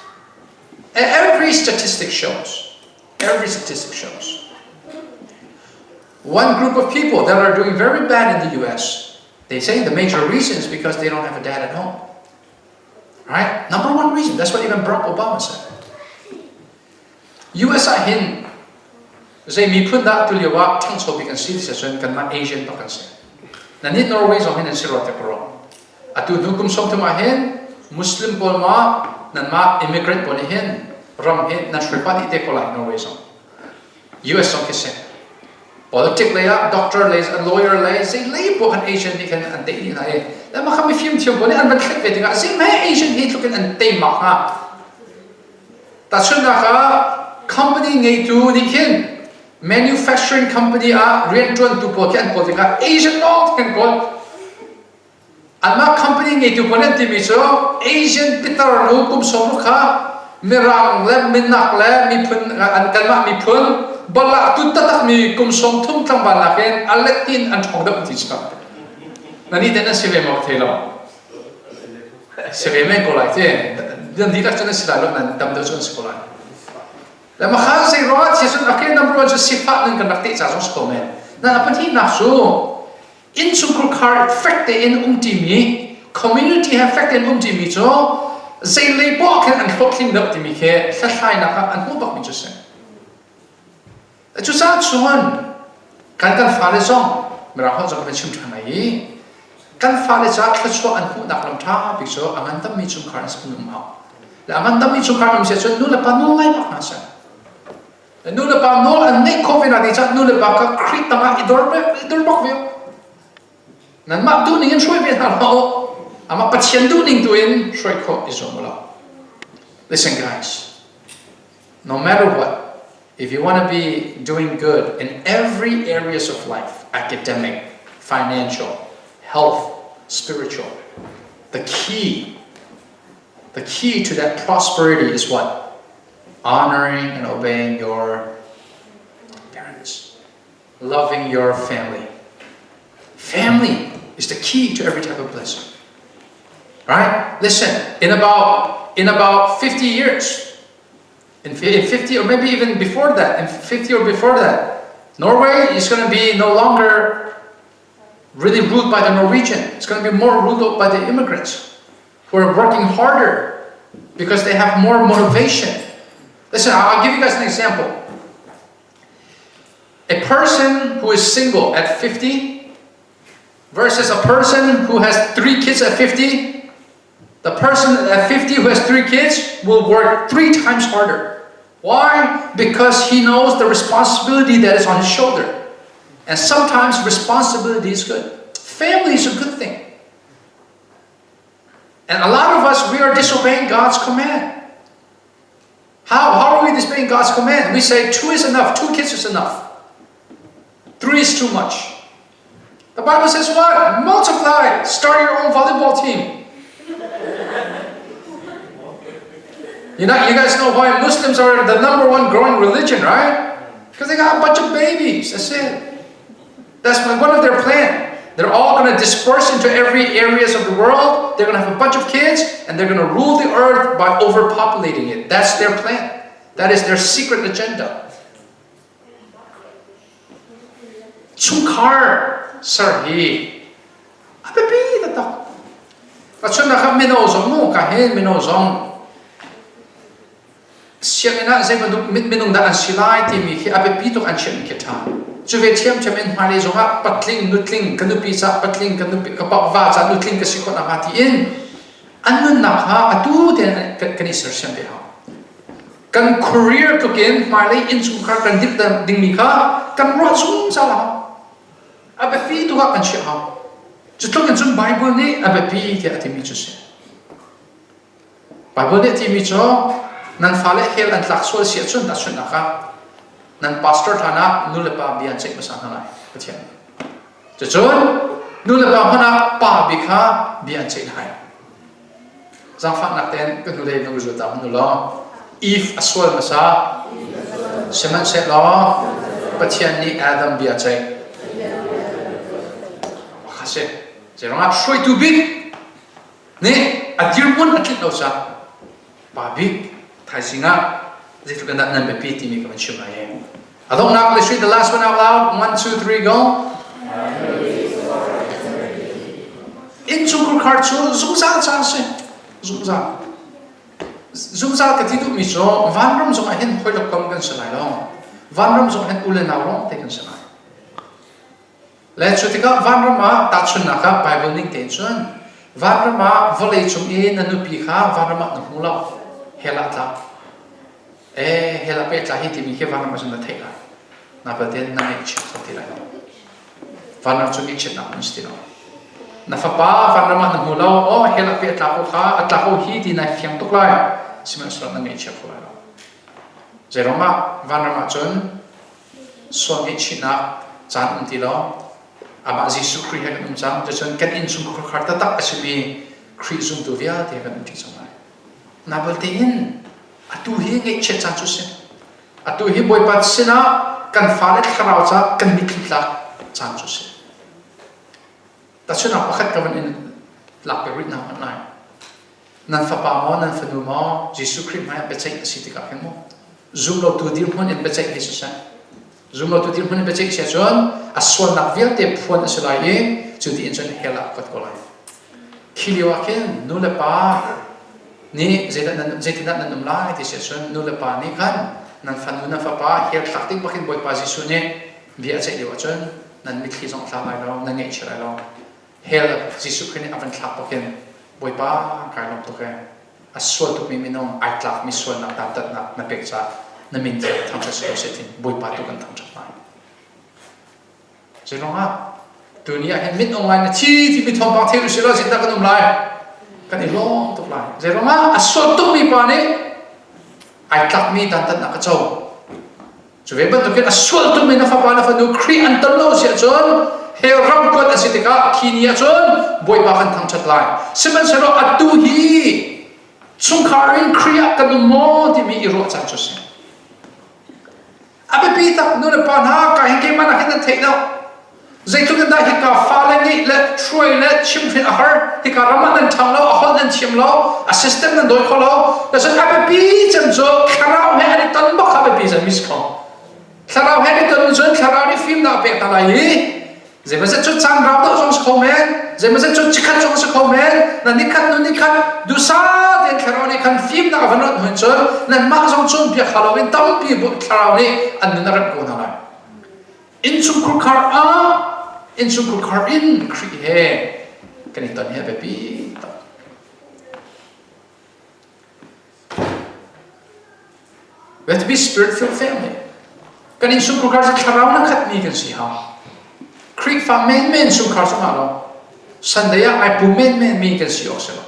And every statistic shows. Every statistic shows. One group of people that are doing very bad in the US, they say the major reason is because they don't have a dad at home. Right? Number one reason. That's what even Barack Obama said. US ahin, say mi pun da tu liwa tang so bi kan citizen kan ma Asian pa kan se. Na ni Norway so hin siro te kro. Atu nukum som tu ma hin Muslim pol ma nan ma immigrant pol hin ram hin na shripa di te ko like Norway so. US so kese. Politic lay up, doctor lays, a lawyer lays, say lay po an Asian di kan ante ni ay. Na makami film tiyo po ni an bakit pwede nga say may Asian hit look an ante mak ha. Tatsun na ka company ngay tu di kin manufacturing company a rientron tu po kan po di ka Asian no kan ko. Ama company ngay tu po ni ti miso Asian pitar no kum som ka mirang le minak le mi pun an kalma mi pun bala tu tatak mi kum som thum thang ba la ken aletin an thong da ti ska nani dena sive mo thelo sive me ko lai te dan di la chana sila lo nan tam do chon skola la ma khan se ro chi sun akin number 1 sifa nan kan nakti cha so ko men na apati na so in sukul car effect in mi community effect in mi cho say le bo kan an thokling da ti mi ke sa sai na ka an mo bak mi chu se chu sa chuan kan fa le song mera hon zo kan chim thang ai kan fa le cha thla chu an hu dak lam tha bi so angan tam mi chum khan sa nu ma la angan tam mi chum khan mi se chu nu la pa no lai ba sa nu la pa no an nei covid na di cha nu la pa ka khrit ta ma idor bok vi nan ma du ning shoi ve ha lo ama pathian du ning tu in shoi kho is mo la. Listen guys, no matter what, if you want to be doing good in every areas of life, academic, financial, health, spiritual, the key to that prosperity is what? Honoring and obeying your parents, loving your family, Family is the key to every type of blessing. Right? Listen, in about 50 years, in 50 or maybe even before that, in 50 or before that, Norway is going to be no longer really ruled by the Norwegian. It's going to be more ruled by the immigrants who are working harder because they have more motivation. Listen, I'll give you guys an example. A person who is single at 50 versus a person who has 3 kids at 50, the person at 50 who has 3 kids will work 3 times harder. Why? Because he knows the responsibility that is on his shoulder. And sometimes responsibility is good. Family is a good thing. And a lot of us, we are disobeying God's command. How are we disobeying God's command? We say 2 is enough, 2 kids is enough. 3 is too much. The Bible says what? Multiply. Start your own volleyball team. You guys know why Muslims are the #1 growing religion, right? Because they got a bunch of babies. That's it. That's one of their plans. They're all going to disperse into every areas of the world. They're going to have a bunch of kids, and they're going to rule the earth by overpopulating it. That's their plan. That is their secret agenda. Chungkar sarhi. Abebi data. Pachun nakam minozong mo kahin minozong. Siang ina zay minung da an silai ti mi ki abebi tok an chen kita. Chuve thiam chamen mari zonga patling nutling kanupi sa patling kanupi kapwa sa nutling kasi ko na mati in. Anun nakha atu den kanisar siambe ha. Kan career token mari in sungkar kan dip ding mi kha kan ro sung sa la. Abebi to ka kan sia ha. Chutlong kan sung Bible ni abebi ti atimi chuse. Bible ni atimi cho nan fale hel an tlak sol sia chun ta chun nakha. Nan pastor thana nulepa bian check masana nai Pathian. Chun nulepa hana pa bikha bian check hai. Zang fak nak ten kan nulei nang zuta nulo. If aswal masa seman set lo Pathian ni Adam bian check. Khase jerong shroi tu big. Ne adir pun akit lo sa. Pa big thai singa Zitlo kan nan bepiti mi kaman shumaye. Adong nak let's read the last one out loud. 1, 2, 3, go. In chungkur karchu zungzal chase. Zungzal. Zungzal katidu mi so vanram zong ahin hoilok kam kan sanai lo. Vanram zong ahin ulen awrong te kan sanai. Let's chutika vanram ma tachun naka Bible ning te chun. Vanram ma volei chung e nanupi kha vanram ma nahmulo hela ta. Hela pe tla hiti mi ke vanam masun na thela na pa den na me chit thila vanam chu mi chit na mistino na fa pa vanam na mulo o hela pe tla ko kha atla ko hi di na fiang tok lai siman sra na me chit ko la zeroma vanam chun so mi china chan ti lo aba jisu kri ha kan chang chun kan in sum ko kharta tak asimi kri sum tu via te kan ti chang na bal te in atu hi ngai che cha chu se atu hi boy pat sina kan falet kharau cha kan mitla chan chu se ta chuna pakhat ka in la pe rit na online nan fa pa mo nan fa nu mo jisu kri ma be chai si ti ka ken mo zoom lo tu dir mon in be chai hi sa zoom lo tu dir mon in be chai se chon aswan na vel te phon asla ye chu ti in chen hela kat ko lai khiliwa ken nu le pa ni zetan nan numla ti session nulepa ni kan nan fanuna fa pa her thaktik bakin boy pa jisu ne bia chai dewa chon nan mitli jong thla lai lo nan ngai chira lo hel jisu khin avan thak bakin boy pa kai lom to ke aswal tu mi minong ai tlak mi swal na ta tat na pek cha na min thang cha se setin boy pa tu kan thang cha mai jelonga dunia hen mit online na chi mi thom ba thelu sila sin ta kan umlai kan ilong tok lai zeroma asol tok mi pa ni ai tlak mi dan tan na ka chau chuve ban to ken asol tok mi na fa pa na fa nu kri an tan lo sia chon he ram ko ta sitika khinia chon boy pa kan thang chat lai siman sero atu hi chungkarin kriya kan mo ti mi iro cha chu se abe pi tak nu na pa na ka hen ke man na hen thei no Zai tu kena hika fale ni le trui le chim fin ahar hika raman nan thang lo ahol nan chim lo a system nan doi kho lo la so abe pi chan zo kharau he ani tan ba kha pi sa mis kho kharau he ni tan zo kharau ni film na pe ta lai zai ma se chu chang rau do jong kho men zai ma se chu chikhat jong se kho men na ni khat nu ni khat du sa den kharau ni khan film na vanot hun chon nan ma jong chon pi halloween tam pi bu kharau ni an na rat ko na lai in chung kur khar a in chung kur khar in kri he kan itan he be pi we have to be spirit-filled family kan in chung kur khar sa kharau na khat mi kan si ha kri fa men chung khar sa ma lo sandaya ai pu men mi kan si oselo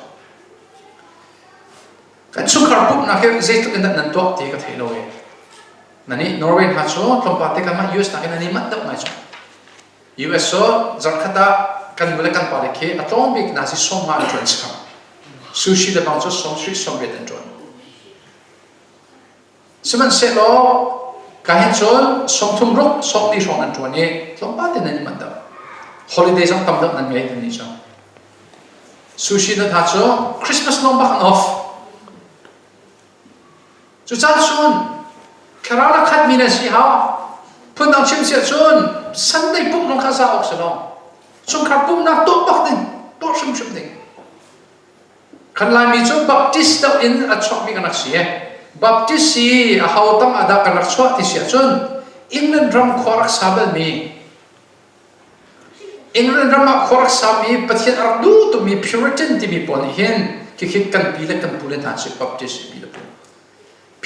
kan chung khar pup na he zai tu kan nan to ti ka thelo e nani Norway ha cho thompa te kama US na kan ni mat dap mai cho US so zarkhata kan bule kan pare ke atong big na si som ma trans kam sushi da bang so som street som bet and join seman se lo ka hen chon som thum rok som ni song an tuan ni thompa te nani mat dap holiday sang tam dap nan ngai ni cho sushi da tha cho Christmas long back off chu cha chon Kerala khat mina si ha pun dang chim sia chun Sunday puk nong khasa ok salo chung khar puk na to bak ding to shum ding kan lai mi chu baptist da in a chok mi kanak si baptist si a haw tam ada kanak chwa ti sia chun England ram khorak sabel mi England ram khorak sa mi Pathian ar du to mi Puritan ti mi pon hen ki khit kan pi le kan pulen ha si baptist bi le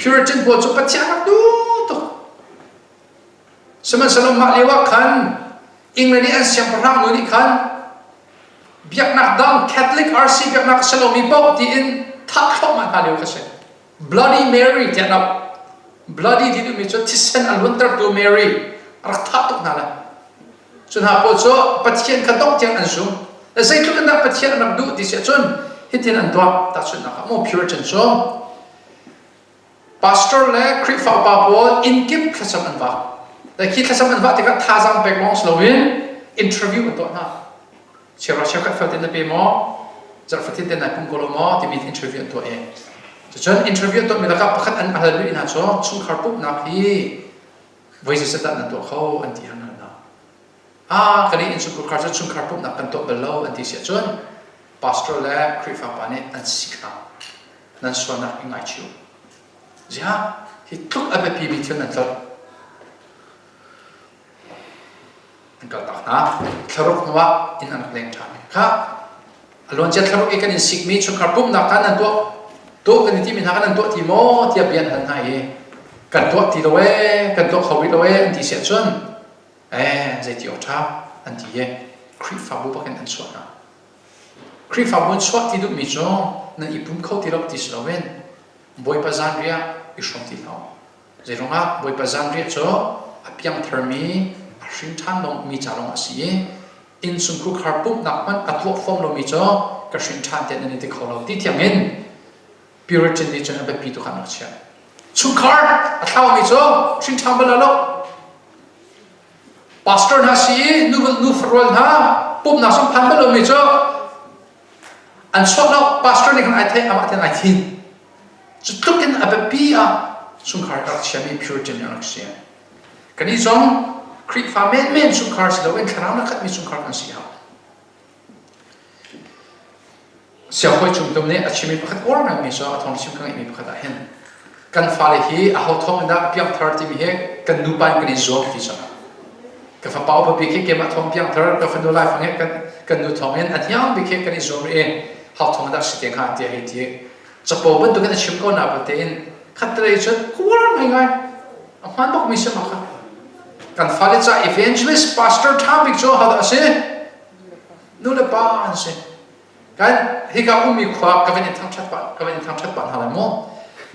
Puritan po chu Pathian ar du to seman salom mak lewa kan England ni an siam parang nu ni kan biak nak dang Catholic RC biak nak salom mi pau ti in thak khom man halew ka se Bloody Mary ti na bloody ti du mi chu tisen al winter to Mary ar thak tok na la chun ha po chu Pathian ka dok tiang an sum la sai tu kan na Pathian nak du ti se chun hitin an dwa ta chun na mo Puritan so pastor le kri fa pa po in kim khasam an baแต่คิดแค่สมัยว่าที่ก็ท่าจังไปลองสโลวินอินเทอร์วิวกันตัวน่ะเชื่อว่าเชื่อกับฟิลตินเป็นหมอจากฟิลตินในปุ่มโกลมอที่มีอินเทอร์วิวตัวเองจะจนอินเทอร์วิวตัวมีแล้วก็ประคัดอันอะไรด้วยนะจ๊ะชุ่มคาร์ปุ๊บนักที่วิจิตรนั่นตัวเขาอันที่หันนั่นนะกันนี้อินสุกุคาร์จะชุ่มคาร์ปุ๊บนักกันตัวเบลล์อันที่เสียจนพาสตอร์และคริฟาปานี่อันสิกนะนั่นส่วนนักยังไงชิวจ้ะที่ทุกอะไรพีบีที่นั่นตัวก็ตักนะคารุกนัวอินอันเล่งทางค่ะอารมณ์จะคารุกเอกนิสิกมีชุนคาร์ปุ่มนักกันนั่นตัวกันที่มีนักกันนั่นตัวที่โมที่เบียนหันให้กันตัวที่เรากันตัวเขาวิเราอันที่เสียจนใจที่ออกท้าอันที่คริฟาบุปกันอันสวนะคริฟาบุนสวที่ดูมีจ้องนั่นอีปุ่มเขาที่เราที่สโลเวนบอยปาซันเรียอีชงที่เราใจตรงนั้นบอยปาซันเรียจ้องอภิยังเทอร์มีสิ่งท่านลงมีจารลงอาศัยอินสุนครูคาร์ปุ๊บนักมันอัตวฟอมลงมีจ้ากระสิ่งท่านเด่นในที่เขาเราที่เทียมเงินพิวริจินดิจนเอาไปปีตุขันนักเชียสุนคาร์อัตวมีจ้าสิ่งท่านเบลล์พาสเตอร์นักสีนูฟรอลฮะปุ๊บนักสัมพันธ์เบลล์มีจ้าอันส่วนเราพาสเตอร์นี่คนไอเทอามาเทนไอทินจุดทุกคนเอาไปปีสุนคาร์นักเชียมีพิวริจินนักเชียกันนี้จ้องคริฟาเมนสุนคาร์สิเราเองคราวนักขัดมีสุนคาร์กันสิฮะเสียหอยจุ่มตรงนี้อาชีพมีประคัดโอร์นักมีส่วนทองชิมกันมีประคัดเห็นกันฟ้าเลยฮีอาหทองนักเพียงทาร์ที่มีเฮกันดูไปกันในโซนที่ส่วนกันฟ้าเป่าไปบีเคเกมาทองเพียงทาร์กันฟันดูไลฟ์ฟังเฮกันดูทองเห็นอันยังบีเคกันในโซนเองหาทองนักสิเดียงหาเดียร์ที่จะโปบันตัวกันชิมก็นับเต็นขัดเลยจนกูว่าไงมันบอกมีเสมอค่ะกันฟ้าเลยจะ evangelist pastor ทำบิ๊กโจ้หาได้สินู่นเลยป้านสิกันที่เขาอุ้มมีขวากับเป็นทางชัดปันกับเป็นทางชัดปันหาอะไรมั่ง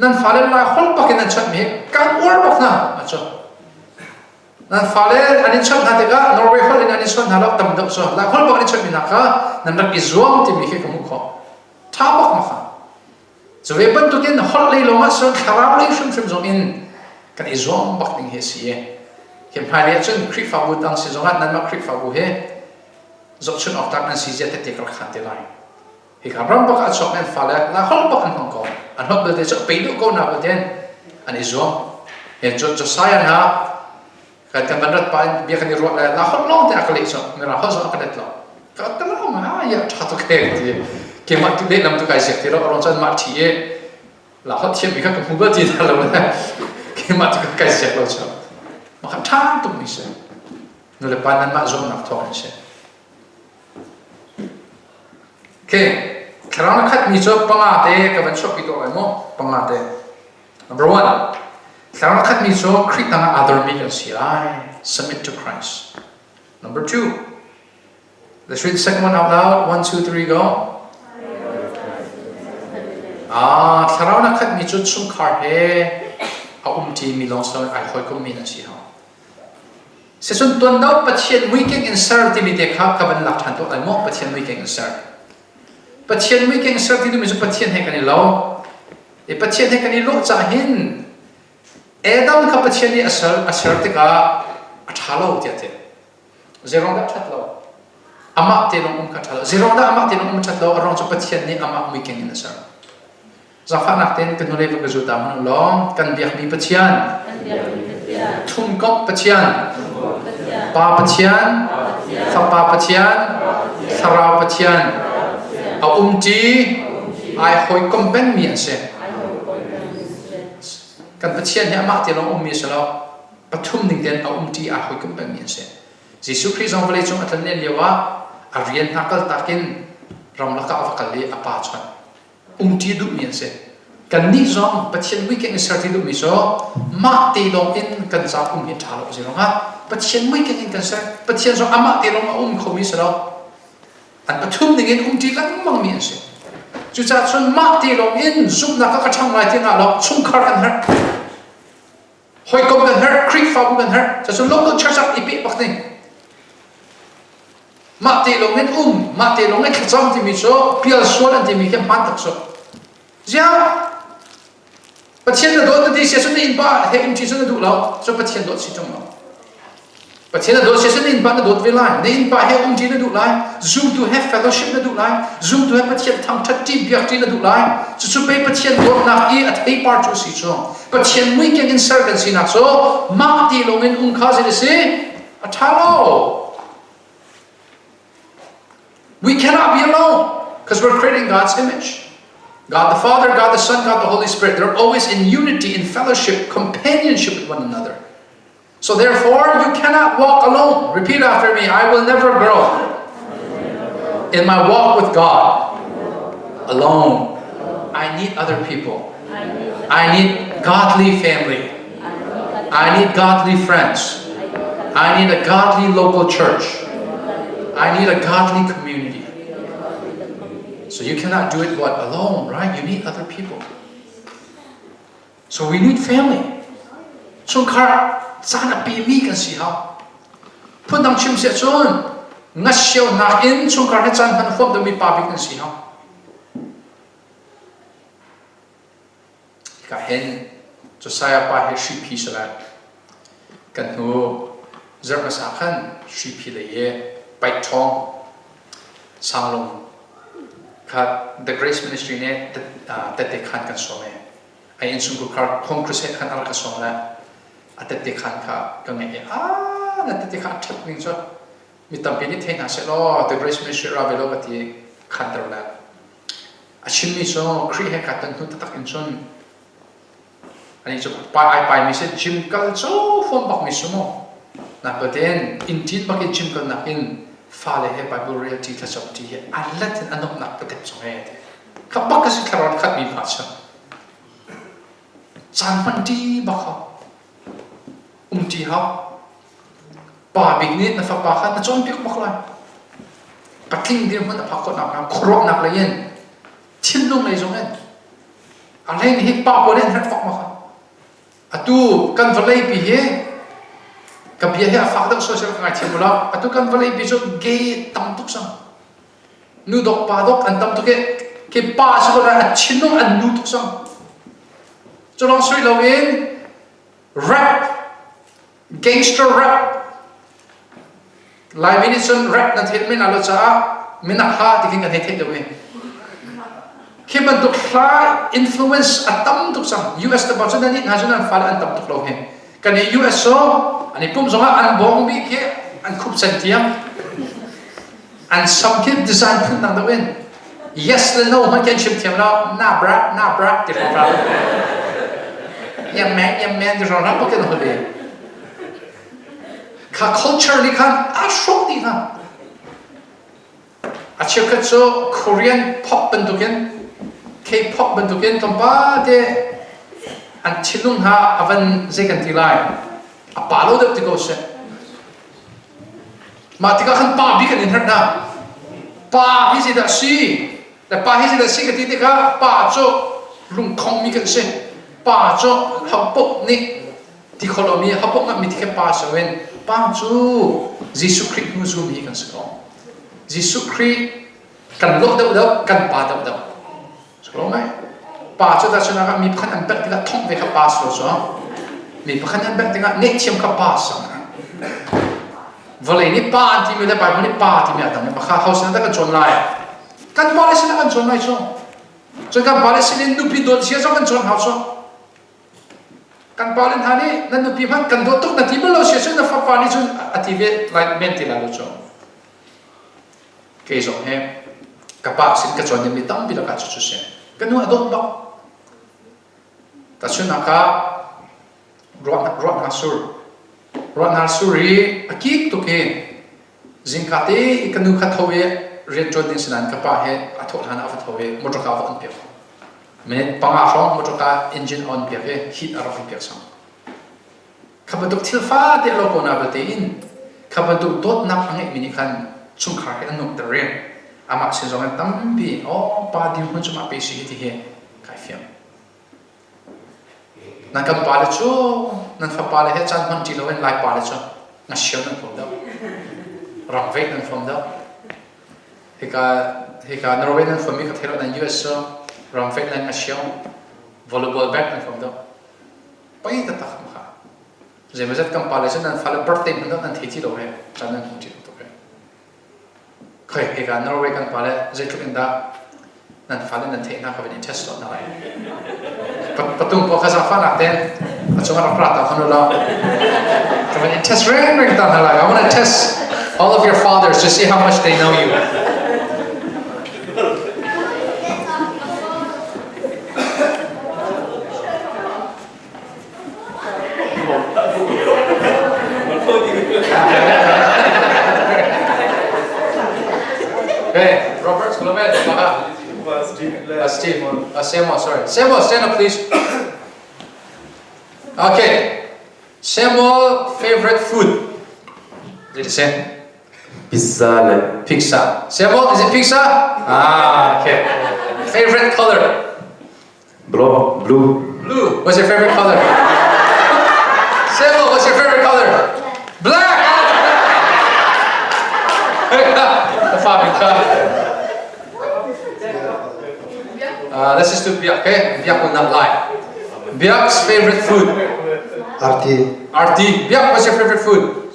นั่นฟ้าเลยลายคนปักกันนั่นชัดมีการอวดปักนะมาจ้ะนั่นฟ้าเลยอันนี้ชัดหาเด็กก็นอร์เวย์คนอันนี้ชัดหาเราตำดับจ้ะลายคนปักนี่ชัดมีนักก็นั่นรักอิสรวมที่มีแค่กับมุขท้าปักมาค่ะจะเว็บตัวกินฮอลเลยลงมาส่วนคาราบเลยชุ่มจงอินกันอิสรวมปักนิ่งเฮสีเ เข็มพายเลี้ยจนคริกฟ้าบุตังสิจงหัดนั้นมาคริกฟ้าบุเฮจบชุนออกตักนั้นสิเจตติกรักขันติไลฮิการรัมบักอัดชอบนั้นฟ้าแล้วลาฮอลบักอันของก่อนอันฮอลเบลเดจไปดูก่อนนะประเด็นอันนี้จ้องเห็นจุดสายนะกันบันรัดไปเบียกันนี่รวดแล้วลาฮอลลองแต่อักเล็กจ้องไม่ราฮอลจ้องอักเล็กหรอกก็แต่ละคนมาอย่าทัดตัวเองทีเกี่ยมาตุเล่นนำตัวไก่เสียที่เราลองจันมาทีเอลาฮอลเทียมอีกก็มุกจีนเราเลยเกี่ยมาตุไก่เสียเราจ้องมาขับท่าตุ้มมิเซ่นู่นเลยปานนั้นมาจ้องนักทองเซ่โอเคคราวนั้นขัดมีจบปังอาเต้กับวันชอบอีตัวอะไรมั้งปังอาเต้ number one คราวนั้นขัดมีจบคริสต์ต่าง other millions submit to Christ number two let's read the second one out loud 1 2 3 go คราวนั้นขัดมีจบสุ่มคาร์เฮเอาทีมีลองสอนไอ้คอยก็มีนั่นสิฮะเสร็จส่วนตัวเราปัจจัยวิกเกนเซอร์ที่มีเด็กครับกับหลักฐานตัวไอ้มั้งปัจจัยวิกเกนเซอร์ปัจจัยวิกเกนเซอร์ที่ดูมีจุดปัจจัยให้กันนี่เราปัจจัยให้กันนี่โลกจะเห็นดัมกับปัจจัยนี้อัศร์ที่ก็อัฐาโลกเดียดเจรองดับชัดเราอามาเตลงกัดเราเจรองดับอามาเตลงชัดเรารองจุดปัจจัยนี้อามาวิกเกนเซอร์จะฟังนักเต้นกันนู่นเลยก็จะตามมันล้อมกันเบียกมีปัจจัยทุ่มก็ปัจจัยปาปัจจัยสัปปาปัจจัยสราปัจจัยเอาจีไอ้หอยกำเป็นมีอันเสกันปัจจัยเนี่ยมาที่เรามีเสแล้วปฐุมหนึ่งเดือนเอาจีไอ้หอยกำเป็นมีอันเสยิสุคริสต์ทรงเวลาจงอัตเนเลียว่าอาเรียนนักตักินรำลักเอาฟักลีอาปาชวนจีดูมีอันเสกันนี่จงปัจจัยวิกเกนสติดูมีโซมาที่ลงอินกันจากหินทารุสิลงฮะปัจจัยวิกเกนกันเสปัจจัยจงอามาที่ลงเขามีเสแล้วอันปฐุมหนึ่งเองจีลังมังมีอันเสจุดจากส่วนมาที่ลงอินซุ่มนักกระชังไรที่น่าเราซุ่มคาร์กันเฮร์หอยกบกันเฮร์คริกฟ้าบุกันเฮร์จะส่วน local church อีปีปักนี่มาที่ลงอินมาที่ลงอินขจรที่มีโซ่เพียรส่วนที่มีแค่มันตักโซ่เจ้าปัจจัยนั้นโดนที่เสียส่วนอินบ้าเห็นจีส่วนดูเราส่วนปัจจัยโดนสิจงเราปัจจัยนั้นโดนเสียส่วนอินบ้าโดนเวลาในอินบ้าเห็นจีนั้นดูไล่ zoom to have fellowship นั้นดูไล่ zoom to have ปัจจัยทำทัดทีเบียร์จีนั้นดูไล่สุดๆไปปัจจัยโดนนักอีอัดให้ปาร์จูสิจงปัจจัยไม่เก่งอินเซอร์กันสินักโซ่มาที่ลงอินข้าสิสิอัฐาโล we cannot be alone because we're creating God's image God the Father, God the Son, God the Holy Spirit, they're always in unity, in fellowship, companionship with one another. So therefore, you cannot walk alone. Repeat after me, I will never grow in my walk with God alone. I need other people. I need godly family. I need godly friends. I need a godly local church. I need a godly community. So you cannot do it alone, right? You need other people. So we need family. So kar sana pimi kan si ha. Pun dang chim se chon ngasyo na in chung kar chan han fom mi pa kan si ha. Ka hen cho saya pa he shi pi sala. Kan nu zer ma sa khan shi pi le ye pai thong sang long the Grace Ministry ne tete khan kan some ai in sung kar home crusade khan al ka som la atete khan ka ka nge na tete khan thak ning cho mi tam pe ni the na se lo the Grace Ministry ra velo ka ti khan tar la a chin mi so kri he ka tan tu tak in chon ani cho pa mi se jim kal cho phom bak mi sumo na pa den in tin bak in jim kal na in Fale he Bible reality ta chapti he alat anok nak patep songe te kabak kasi karon khat mi phacha chan panti bakha ti ha pa bignit na fa pa khan na chon pik baklai pating dir mun pa ko nak khro nak la yen chin lung lai zongen alain he pa po len hat fak ma kha atu kan valai pi he kabia he afak dak social ka chimula atu kan valai bi jo ge tam tuk sang nu dok pa dok an tam tuk ke pa so ra chinong an nu tuk sang cholong sui lo in gangster rap. Lai Vinison rap na thil min alo cha min ha ti king kan he the way. Kiman to kha influence atam to sang US the bottom na ni national fal an tam to lo he. Kan US so ani pum zonga an bong bi ke an khup san tiam. An some kid design pun nang the win. Yes le no man can chip tiam na bra ti ko fra. Ya man ti ro na po ke no le. Ka culture ni kan a shok di kan. A chika so Korean pop bentukin, K-pop bentukin tomba de an tilung ha avan zekan tilai. A palo de tiko se. Ma tika kan pa bi kan inher na. Pa hi si da si. Da pa hi si da si ka ti tika pa cho lung kong mi kan se. Pa cho hapok ni ti kolomi hapok na mi tika pa sa wen. Pa cho Jesus Christ nu zu mi kan se ko. Jesus Christ kan lo đâu kan pa đâu. Sekalo mai. Pa cho ta chuna ka mi phan an bek tika thong ve ka pa so. Mi phan an bek tika ne chim ka pa sa. Vale ni pa anti mi da pa ni pa ti mi adam pa kha house na da kan chon lai. Kan pa le sina kan chon lai so. So kan pa le sina nu pi dot sia so kan chon house so. Kan pa len hani nan nu pi phan kan do tok na ti lo sia so na fa pa ni chun ative like menti la lo so. Cái giống he, các bạn xin cái chọn những cái tâm bị là cả chút chút cái nuôi đốt bọc, ta xin là cả ruộng nasuri, akik tu ke, zingkati ikan nuôi khát thôi, riêng cho đến sinh các bạn he, athol han avat thôi, motor car on piak, mình panga xong motor car engine on piak he, heat araf on piak xong, các bạn tu thiêu pha để lo con nào in, các bạn tu đốt nắp anh ấy mình kan chung khá cái nụ tờ riêng mà xin dòng anh tâm bị ba điều hơn cho mà bê sĩ thì hiện cái phim nàng cầm ba lệ cho nàng phải ba lệ hết chân hơn chỉ lâu anh lại ba lệ cho nàng siêu nàng phong đâu rộng vết nàng phong đâu thì cả Norway nàng phong mi có thể là nàng US rộng vết nàng siêu volleyball back nàng phong đâu bây giờ ta không khá giờ bây giờ cầm ba lệ cho nàng phải là birthday mình đâu nàng thấy chỉ đâu hết cho nàng không chỉ khởi cái cả Norway kan pale zai thukin da nan phale nan theina ka ben test na lai patung po khaza fa na ten achunga ra prata khano la ka ben test ring ta na lai. I want to test all of your fathers to see how much they know you. Okay, Robert, Samuel, sorry. Samuel, stand up, please. Okay. Samuel, favorite food? Did you say? Pizza. Pizza. Samuel, is it pizza? Ah, okay. Favorite color? Blue. Blue. What's your favorite color? Samuel, what's your favorite color? Black. Let's just do Biak, okay? Biak will not lie. Biak's favorite food? Arti. Biak, what's your favorite food?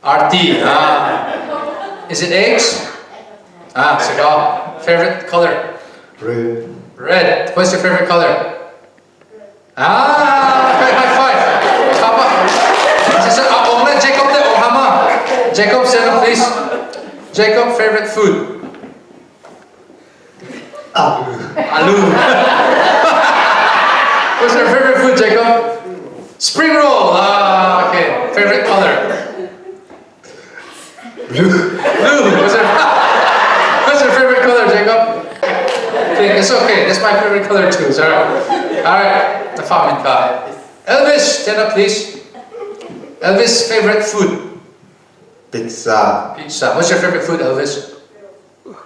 Arti. Is it eggs? Sigal. Favorite color? Red. What's your favorite color? Okay, high five. Jacob, stand up, please. Jacob, favorite food? Aloo. What's your favorite food, Jacob? Spring roll. Okay. Favorite color? Blue. What's your favorite color, Jacob? Okay, it's okay. That's my favorite color too. It's alright. The farming guy. Elvis, stand up, please. Elvis, favorite food? Pizza. What's your favorite food, Elvis?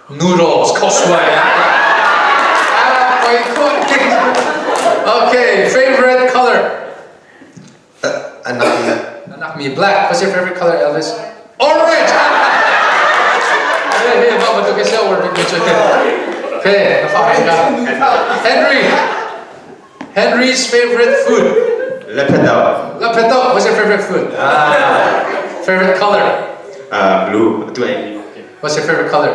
Noodles. Okay, favorite color? Anak black. What's your favorite color, Elvis? Orange! Okay, Henry's favorite food? Lepedo. Lapeto. What's your favorite food? Favorite color? Blue. What's your favorite color?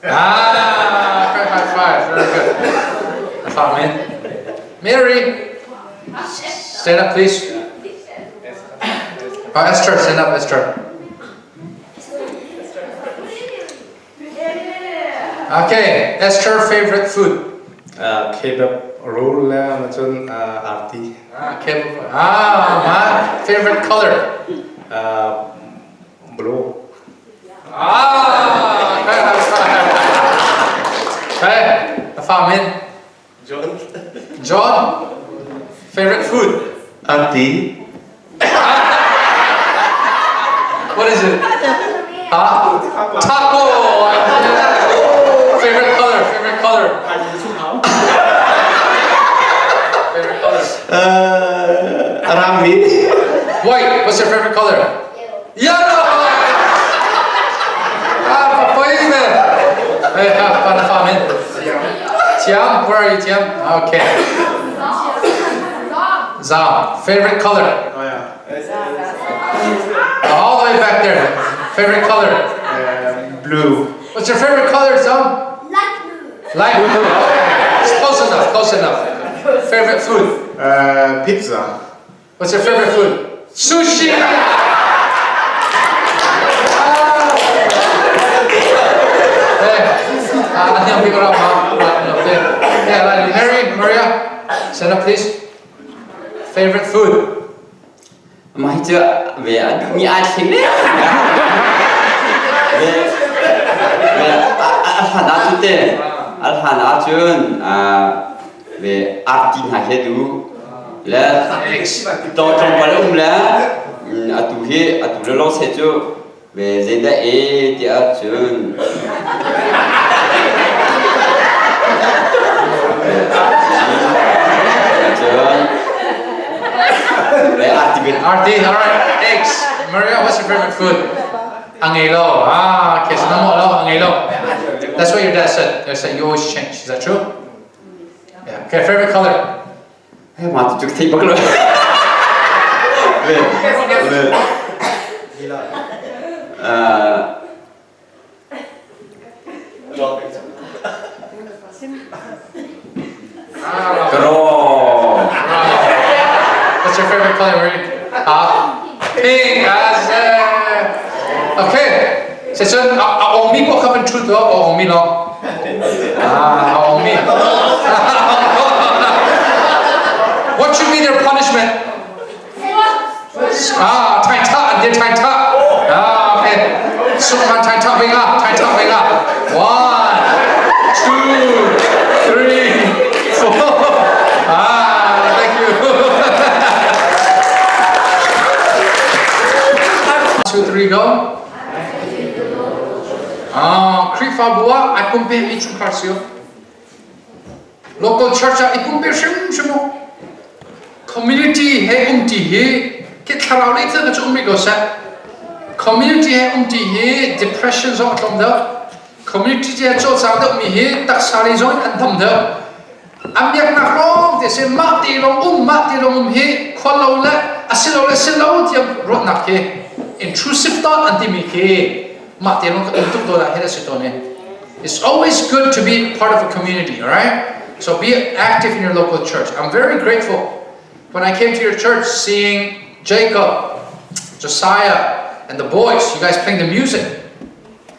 High five. Very good. That's all, man. Mary, stand up, please. Oh, Esther, stand up, Esther. Okay, Esther, favorite food? Kebab roll macam arti. Kebab. My favorite color? Blue. Hey, Famin. John, favorite food? Arti. What is it? Taco. Favorite color? Favorite color? Favorite color? Rami. White. What's your favorite color? Yellow. Papaina. Hey, Famin. Tiam, where are you, Tiam? Okay. Zam, favorite color? All the way back there. Favorite color? Blue. What's your favorite color, Zam? Light blue. Light blue. It's close enough, close enough. Favorite food? Pizza. What's your favorite food? Sushi! Maria, stand up please. Favorite food? Mà chưa về như ai chính đấy về alhan acu te alhan acun về artin hahedu là to trong quá lâu là atu lo se chu về zeda e ti acun Arti, alright. Eggs. Maria, what's your favorite food? Angelo. Okay, so angelo. That's what your dad said. He said you always change. Is that true? Yeah. Okay, favorite color? mà tụi thích bốc luôn What's your favorite color, Marie? Pink. Okay. So, only ko kapan truth or only no? Only. What should be their punishment? Thawngṭha, and Thawngṭha. Okay. Superman Thawngṭha, bring up. 1, 2, 3, 4. Thank you. 2, 3, go. Krifa bua, I compare each one. Local church, I compare some. Community he he ke tharau le thang chu mi go sa community he depression zo thom da community je cho sa da mi he tak sari zo an thom da amyak na long te se ma ti long he kholo la asilo ti ro na ke intrusive thought anti mi ke ma ti long tu do la he se to ne. It's always good to be part of a community, all right? So be active in your local church. I'm very grateful when I came to your church, seeing Jacob, Josiah, and the boys, you guys playing the music.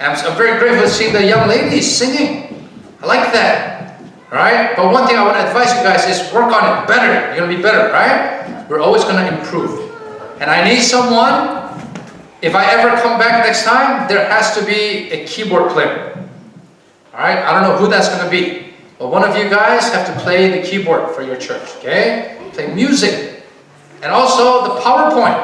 And I'm very grateful seeing the young ladies singing. I like that, right? But one thing I want to advise you guys is work on it better. You're going to be better, right? We're always going to improve. And I need someone, if I ever come back next time, there has to be a keyboard player. All right? I don't know who that's going to be. But one of you guys have to play the keyboard for your church, okay? Play music. And also the PowerPoint.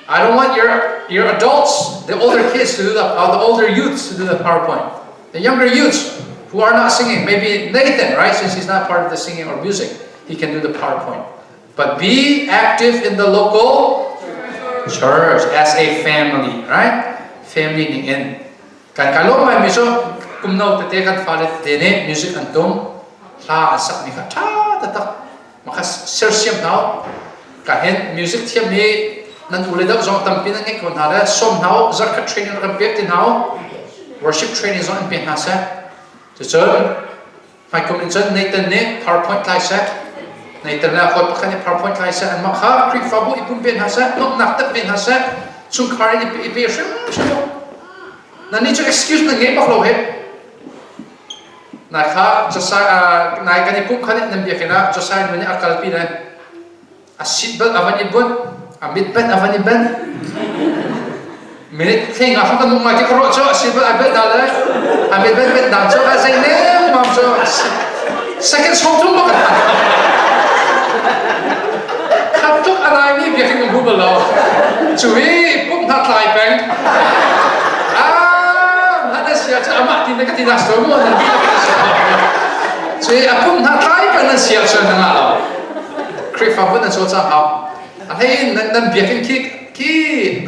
I don't want your adults, the older kids to do the older youths to do the PowerPoint. The younger youths who are not singing, maybe Nathan, right? Since he's not part of the singing or music, he can do the PowerPoint. But be active in the local church as a family, right? Family ni in. Kan kalau mai miso kumno tete kan falet dene music antum la sak mi ka ta ta maka sersiam now cả hen music thiam mi nan ule da zong tam pin ngai kon ha da som hau zakat training ram pek tin hau worship training zong pin ha sa to chon hai kom chen nei ten ne powerpoint lai sa nei ten la khot pakhan powerpoint lai sa an ma kha kri fa bu ipum pin ha sa nok nak tak pin ha sa chung khari ni pe shim na ni chu excuse na ngai baklo he na kha jasa nai kan ipum khan nam bia kena jasa ni akal pi na asit bal avani bon amit ben avani ben minute thing a kan nung ma ti kro cho asit bal abel dal amit ben dal cho a sai ne mam cho second song tu ma khap tuk alai ni bia king bu balo chui pum tha thlai bang hada sia cha ama tin ka ti das to mo na chui apum tha thlai bang na sia cha na la Kri fa bun na so cha ha hey nan biakin ki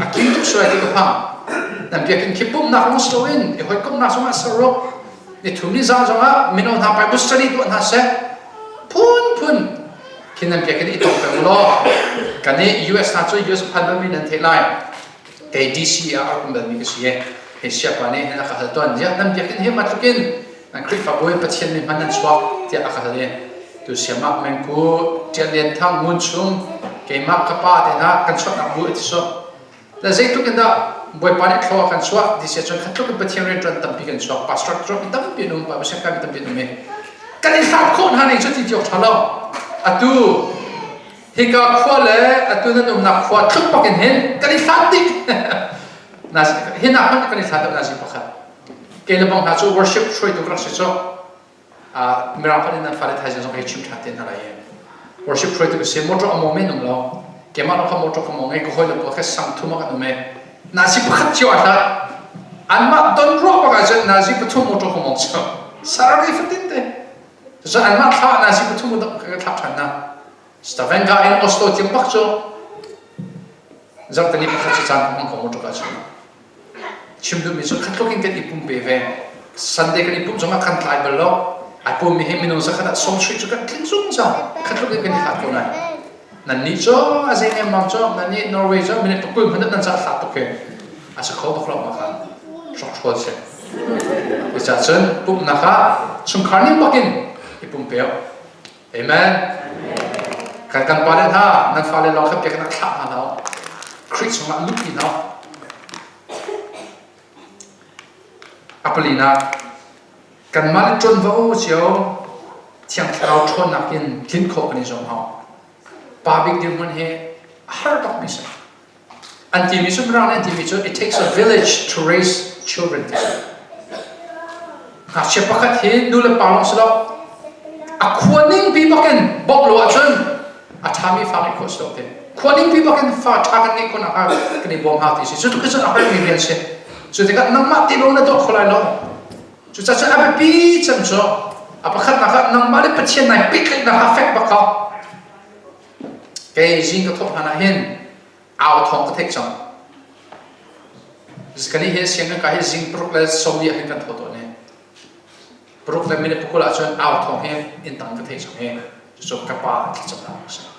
akin tu so ati ka nan biakin ki pum na mo so in e hoi kom na so ma saro ni thumni za zonga minon ha bible study tu na se pun kin nan biakin I tok pe lo kani US na so US phan mi nan the lai ke DC a kum da mi ke sie he sia pa ne na ka ton ja nan biakin he ma tukin nan Kri fa boy Pathian mi manan swak ti a ka le tu siamak men ku tian thang mun chung ke mak ka pa de na kan swak na bu ti so la zai tu kan da boy pa ne thlo kan swak di se chon khatuk ka Pathian ren tran tam pi kan swak pastor drop tam pi num pa ba se ka tam pi num me kan in thak khon ha nei so ti jok thalo atu hi ka khwa le atu na num na khwa thuk pa ken hen kan in thak tik na hi na kan in thak na si pa kha ke le bang ha so worship throi tu kra se so miracle in the falet has on a chim chat in the worship try to say motor a moment lo kema no motor ko ngai ko hoi lo ka sang thuma ka me na si pakhat chi wa ta an ma don drop ka jan na si pathum motor ko mo cha sarari fatin te so an ma tha na si pathum mo ka thap than na stavenga in Oslo tim pak cho zak tani pakhat chi chan ko motor ka cha chim du mi so khatlokin ke ipum pe ve Sunday kan ipum zonga kan tlai bel lo Apo mi he minun sa kada song street ka kin sung sa khatlo ke kan khat ko na nan ni cho azai ne mam cho nan ni Norway cho minute to kun nan sa sa to ke asa kho baklo ma kha shok chol se isa chen pum na kha chung kharni bakin ipum pe amen kan pa ha nan fa le lo kha pe kan kha ha no Chris ma lu ki no Apolina kan mal chon vo chiao thiang thao thon nakin kin kho kan jong ha pa big dim man he har tak mi sa anti mi sum ran anti mi cho it takes a village to raise children ha che pakhat he nu le pa long slo a khwaning bi baken bok lo a chon a thami fa ko sto te khwaning bi baken fa tha kan ni ko na ha kan bom ha ti so to ka a har mi bian se so te ka nang ma ti lo na to kholai lo chu cha cha abe pi cham cho apa khat na khat nang male Pathian nai pik na ha fek ba ka ke jing ka thop hana hen aw thong ka thek chang skani he siang ka he jing prok le som ya hen kan tho to ne prok le mine pukula chon aw thong he in tang ka thek chang he so ka pa ki cham na sa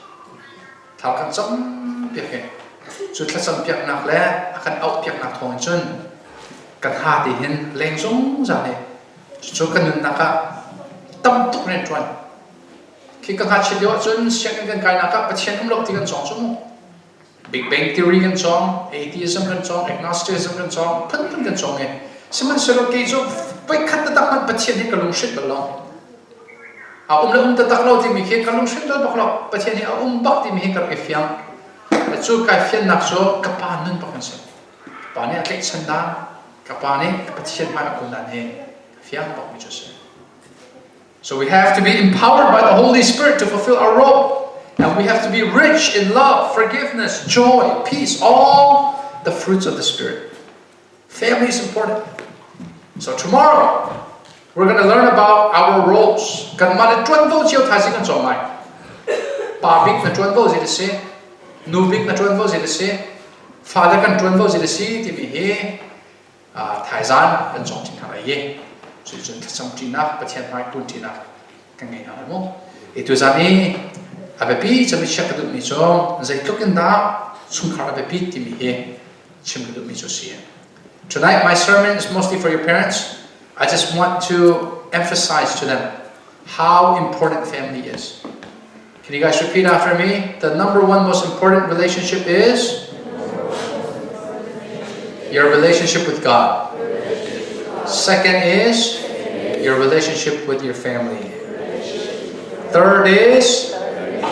thal kan cham pi he chu thla cham piak nak le akan out piak nak thong chon kan ha ti hin leng sung za ne chu kan nun naka tam tuk ren twan khi kan ha chi dio chun siang kan kai naka Pathian um lok ti kan chong chung Big Bang Theory kan chong atheism kan chong agnosticism kan chong phan kan chong e siman selo ke jo pai khat ta man Pathian he kalung shit balo a la ta tak lo ti mi khe kalung shit dal baklo Pathian he a bak ti mi he kar ke fiang chu kai fian nak so ka pa nun pa kan se pa ne atlek chanda kapane Pathian ma ko nan he fiang bak mi jose so we have to be empowered by the Holy Spirit to fulfill our role and we have to be rich in love forgiveness joy peace all the fruits of the Spirit family is important so tomorrow we're going to learn about our roles kan ma le tron vo chiao tha sing kan chong mai pa big na tron vo ji de se nu big na tron vo ji de se fa le kan tron vo ji de si ti mi he Thái Gian bên trong chính hàng ấy, rồi chúng ta trong chính nát, Pathian mai tuân chính nát, cái ngày nào đó, itu zani abepi chami shakadu mi cho zai token da sumkhar abepi ti mi he chimdu mi cho si. Tonight my sermon is mostly for your parents. I just want to emphasize to them how important family is. Can you guys repeat after me? The number one most important relationship is your relationship with God. Second is your relationship with your family. Third is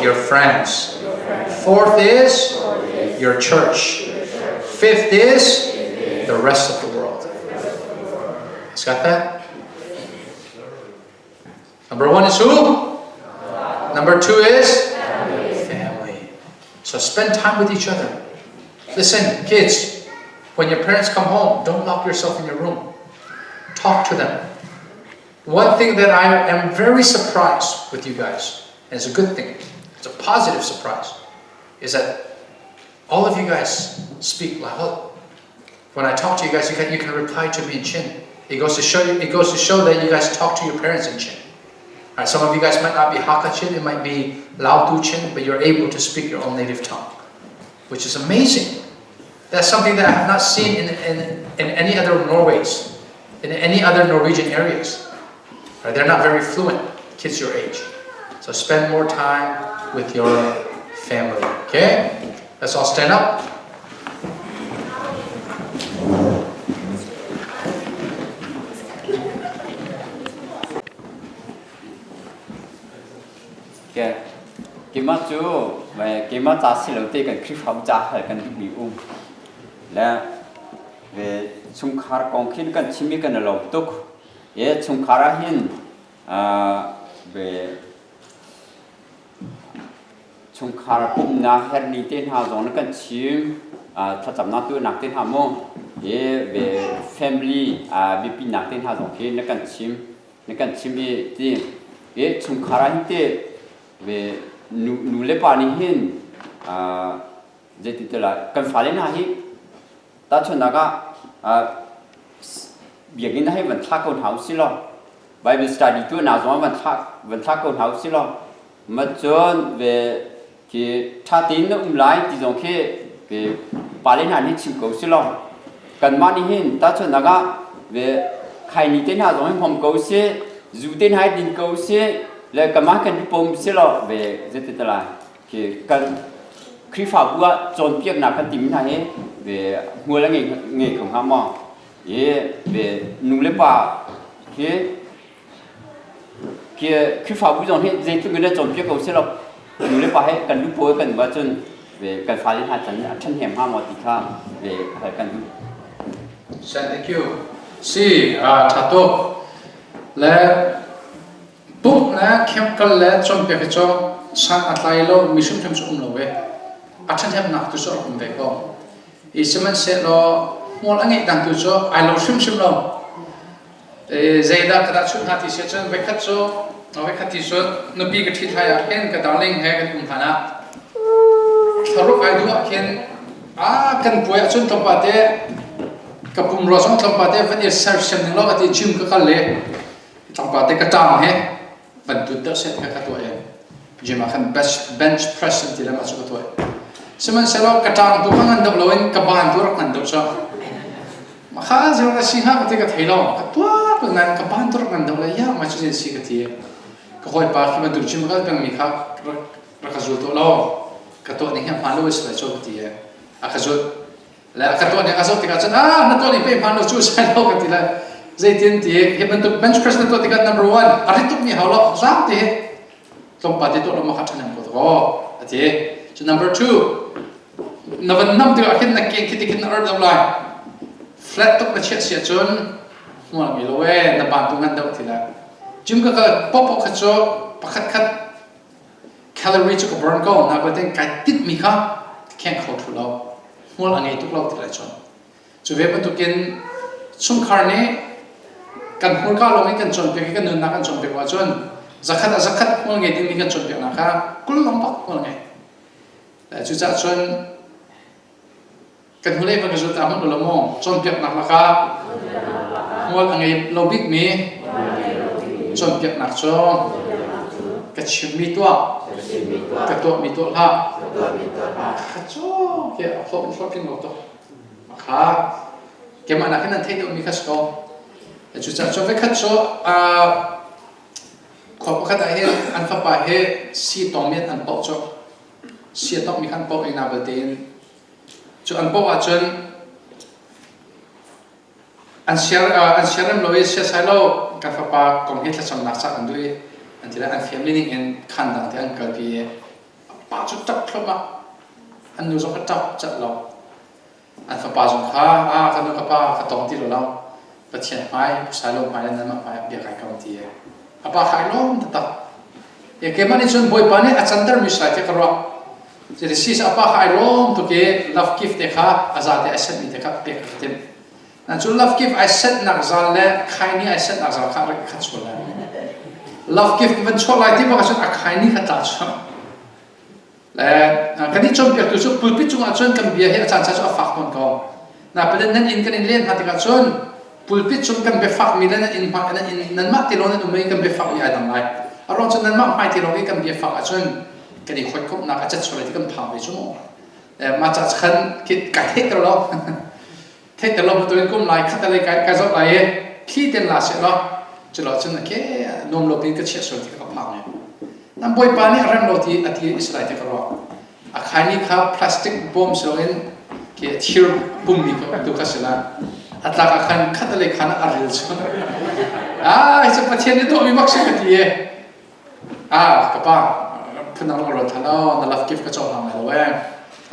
your friends. Fourth is your church. Fifth is the rest of the world. It's got that? Number one is who? Number two is family. So spend time with each other. Listen, kids, when your parents come home, don't lock yourself in your room. Talk to them. One thing that I am very surprised with you guys, and it's a good thing, it's a positive surprise, is that all of you guys speak loud. When I talk to you guys, you can reply to me in Chin. It goes to show that you guys talk to your parents in Chin. Right, some of you guys might not be Hakka Chin, it might be Lao Tu Chin, but you're able to speak your own native tongue, which is amazing. That's something that I have not seen in any other Norways, in any other Norwegian areas. Right, they're not very fluent, kids your age. So spend more time with your family, okay? Let's all stand up. Okay, kiếm chú về kiếm ta xin lỗi tiền cái phong trả hay cái bị là về chung khá công khi cái chim cái làm tốt, ye chung khá hin về chung khá bụng na hết đi tiền hà giống cái chim thật chậm nát tôi nát tiền hà mông, ye về family bị bị nát tiền hà giống khi cái chim bị tiền, ye chung khá hin tiền về nụ lệ bà ní hin dễ tí là cần phải lên hả hi ta cho naga việc in hay vẫn thắc câu hỏi xí lo Bible study tu nào giống vẫn thắc câu hỏi xí lo mà cho về cái thà tin nó lại thì giống khi về bà lên hả hi chịu câu xí lo cần mà ní hin ta cho naga về khai ní tên hả giống hòm câu xí dù tên hai tin câu xí là cái mà cái bom xí lo về dễ tí là cái cần khi phá bùa Cawnpiaknak cái tìm này về mua là nghề không ham mò, về nụ lệ bà cái khi phá bùa Cawnpiak dễ tụi người ta Cawnpiak cầu xí lo nụ lệ bà hay cần lúc bồi cần bao chân về cần phá lên hai chân hẻm ham mò tí khác về phải cần. Thank you. See, Tato, là book na chemical la Cawnpiak cho sang atlailo mission tham số lo về. Action hem nak tu so kum ve ko isman se lo mol angi dang tu so I lo shim lo zaida kada chut hati se chen ve khat so no ve khati so no bi ka thi thaya ken ka darling he ka kum thana tharu ai du ken kan puya chun to pa te ka pum ro song to pa te van ser sem ning lo ati chim ka kal le to pa te ka tam he ban tu da se ka to e jima khan bench press ti la ma chu ka to semen selo katang tu kangan dok loin kaban tu rak nan dok so makha zero ka sinha ka te ka thailo ka tua ka nan kaban tu rak nan dok la ya ma chu si ka ti ka hoi pa khi ma dur chim ka bang mi kha ka zu to lo ka to ni ha ma lo is la cho ka ti a ka zu la ka to ni ka zo ti ka chan na to ni pe ma lo chu sa lo ka ti la zai tin ti he ban tu bench press na to ti ka number 1 a ri tu mi ha lo zam ti tom pa ti to lo ma kha thanam ko to ati so number 2 navan nam tu akin na ken kiti kin ard lai flat tok na chet sia chon mo mi lo we na ban tu ngan dau thila jim ka pop kha cho pakhat khat calorie chu ko burn ko na ba ten ka tit mi kha ken kho thu lo mo angai tu lo thila chon chu ve ban tu ken sum khar ne kan hur ka lo ngai kan chon pe kan nun na kan chon pe wa chon zakhat mo ngai tin mi kan chon pe na kha kul long pak mo ngai chu cha chon kan hulai ba gazu ta mon lo mong Cawnpiaknak la ka mol angai lo big mi Cawnpiaknak cho กระชิมมีตัวกระตัวมีตัวละข้าจ้อเกี่ยวกับพวกกินหมดตัวข้าเกี่ยวกับนักนั้นที่ตัวมีข้าจ้อจุดจ้าไปข้าจ้อขอบข้าได้เห็นอันฟ้าไปเห็นสีตองเมียนอันโปจ้อสีตองมีขันโปเองนาเบลเดนจุดอันโปว่าจนอันเชียร์เราเชียร์ไซโลกับฟ้าไปกองเห็นที่สำนักสักอันด้วยอันที่ละอันเฟียมลิ่งเองขันดังที่อันเกิดปีป้าจุดจับครบมาอันนู้นจะจับจับเราอันฟ้าไปจงข้าขันนู้นกับป้าขัดตรงที่เราปะเทียนไม้ไซโลไม้นั้นมาไม้เบียร์ไก่กองที่ป้าขายล้มตัดอย่างเกี่ยมันนี่จนบ่อยปานนี้อาจารย์เตอร์มิสไลที่กระรอกจะได้ซีสป้าขายล้มตัวเกี่ยลัฟกิฟต์เด็กข้าอาจารย์เด็กเซนนี่เด็กข้าเปียกเต็มนั่นจุดลัฟกิฟต์ไอเซนนักจันเล่ขายนี่ไอเซนนักจันข้าเรียกขัดชวนเลยLove gift มันชอบอะไรที่บอกว่าฉันอาคายนี่ขจัดชอบและกันนี้จนเกิดตัวชุดปุ่นพิจุงอาจารย์กันเบียร์ให้อาจารย์จะฝากคนเขานะประเด็นนั้นอินกันอินเลี้ยนหัดกันจนปุ่นพิจุงกันไปฝากมีแล้วนั้นอินมานั้นอินนั้นมาที่เรานั้นไม่กันไปฝากมีอะไรต่างไรอารมณ์จนนั้นมาไม่ที่เราไม่กันเบียร์ฝากอาจารย์กันอีกคนก็นักอาจารย์ชอบอะไรที่กันผ่านไปชั่วโมงแต่มาจากฉันคิดกันเทคเราเทคเราตัวเองก็ไม่ขัดอะไรกันจบอะไรขี้เต็มลาเสร็จแล้วจะเราจนนะแค่นมโลบินก็เชื่อส่วนที่เขาพังเนี่ยนั่นบ่อยปานนี้รันโลที่อธิอิสราเอลที่เขาบอกอาคารนี้ครับพลาสติกบอมส์เราเองแค่ทิวปุ่มนี้ก็ดูกันสิละอัตราอาคารขัดอะไรขันอะไรอยู่ส่วนไอ้เจ้าประเทศนี้ตัวมีมักใช่กันดีกับป้าเพื่อนเราเราท่านเรานั่นลับกิฟต์ก็จบทำอะไรเว้ย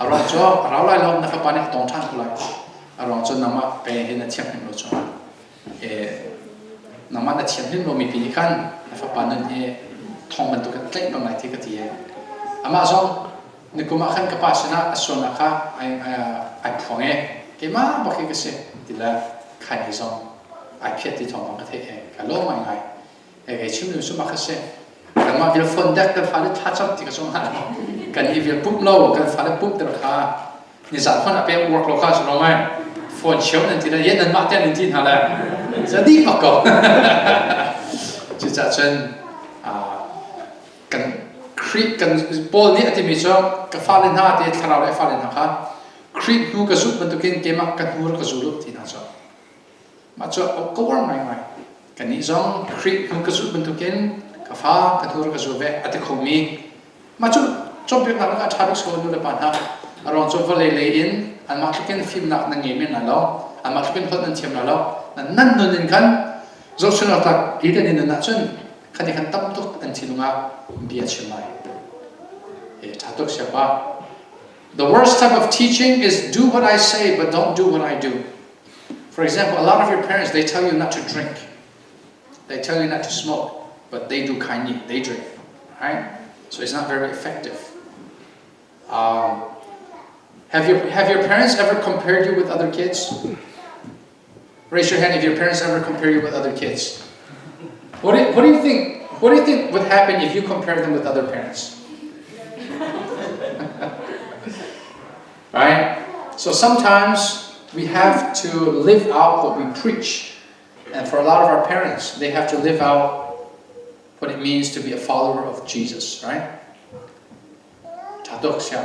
เราจบเราไล่เรานะครับปานนี้ตรงท่านกูไล่เราจนนำมาไปเห็นเทียมเป็นเราจบน้ำมันเทียนที่เรามีปีนี้กันนะครับปานนั้นทองมันตุกันเล็กบางหลายที่กติยอามาจงนึกว่าขันกับป้าชนะส่วนนะคะไอ้พวงเกี่ยมาบอกให้กันสิทีละใครที่จงไอ้เพียรที่ทองบางประเทศกันโลกไม่ไงชิมดูสมัครสิกันมาวิลฟอนเด็กกันฟ้าได้ทัชจับที่กระทรวงหันกันอีวิลปุ๊บโลกันฟ้าได้ปุ๊บเดี๋ยวค่ะนี่สัตว์คนเป็นwork local ใช่ไหมฟอนเชียวนั่นที่ละเย็นนั่นมาเต้นนั่นที่นั่นแหละจะดีมากกว่าจะจัดเช่นกันคริสกันบอลนี้ที่มีช่องกับฟ้าเล่นหน้าที่ทาราได้ฟ้าเล่นนะครับคริสนูกระสุนมันตุกินเกมกันนูกระสุนลุกที่นั่นช่องมาช่องก็ว่าไม่กันนี้ช่องคริสนูกระสุนมันตุกินกับฟ้ากันนูกระสุนเวะอัตโคมีมาช่องจบเพียงนั้นก็ทารุสโซนูเลปันฮะอารมณ์จบเลยเลยอินอันมาตุกินฟิล์มหนักนั่งเงียบนั่นแล้วอันมาตุกินคนนั่งเทียมนั่นแล้วนั่นนู่นนี่กันจบชนะตักอีเดนินนั่นจนคันนี้คันตั้มตุกอันที่ลุงอาเบียดเชื่อไหมถ้าตุกเชื่อป่ะ The worst type of teaching is do what I say but don't do what I do. For example, a lot of your parents they tell you not to drink, they tell you not to smoke, but they do kindly, they drink, right? So it's not very effective. Have your parents ever compared you with other kids? Raise your hand if your parents ever compare you with other kids. What do you think? What do you think would happen if you compare them with other parents? Right? So sometimes we have to live out what we preach. And for a lot of our parents, they have to live out what it means to be a follower of Jesus, right? Tadoksya.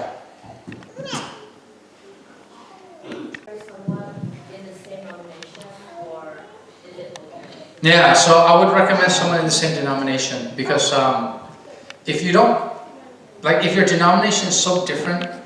Yeah, so I would recommend someone in the same denomination because if you don't, like if your denomination is so different,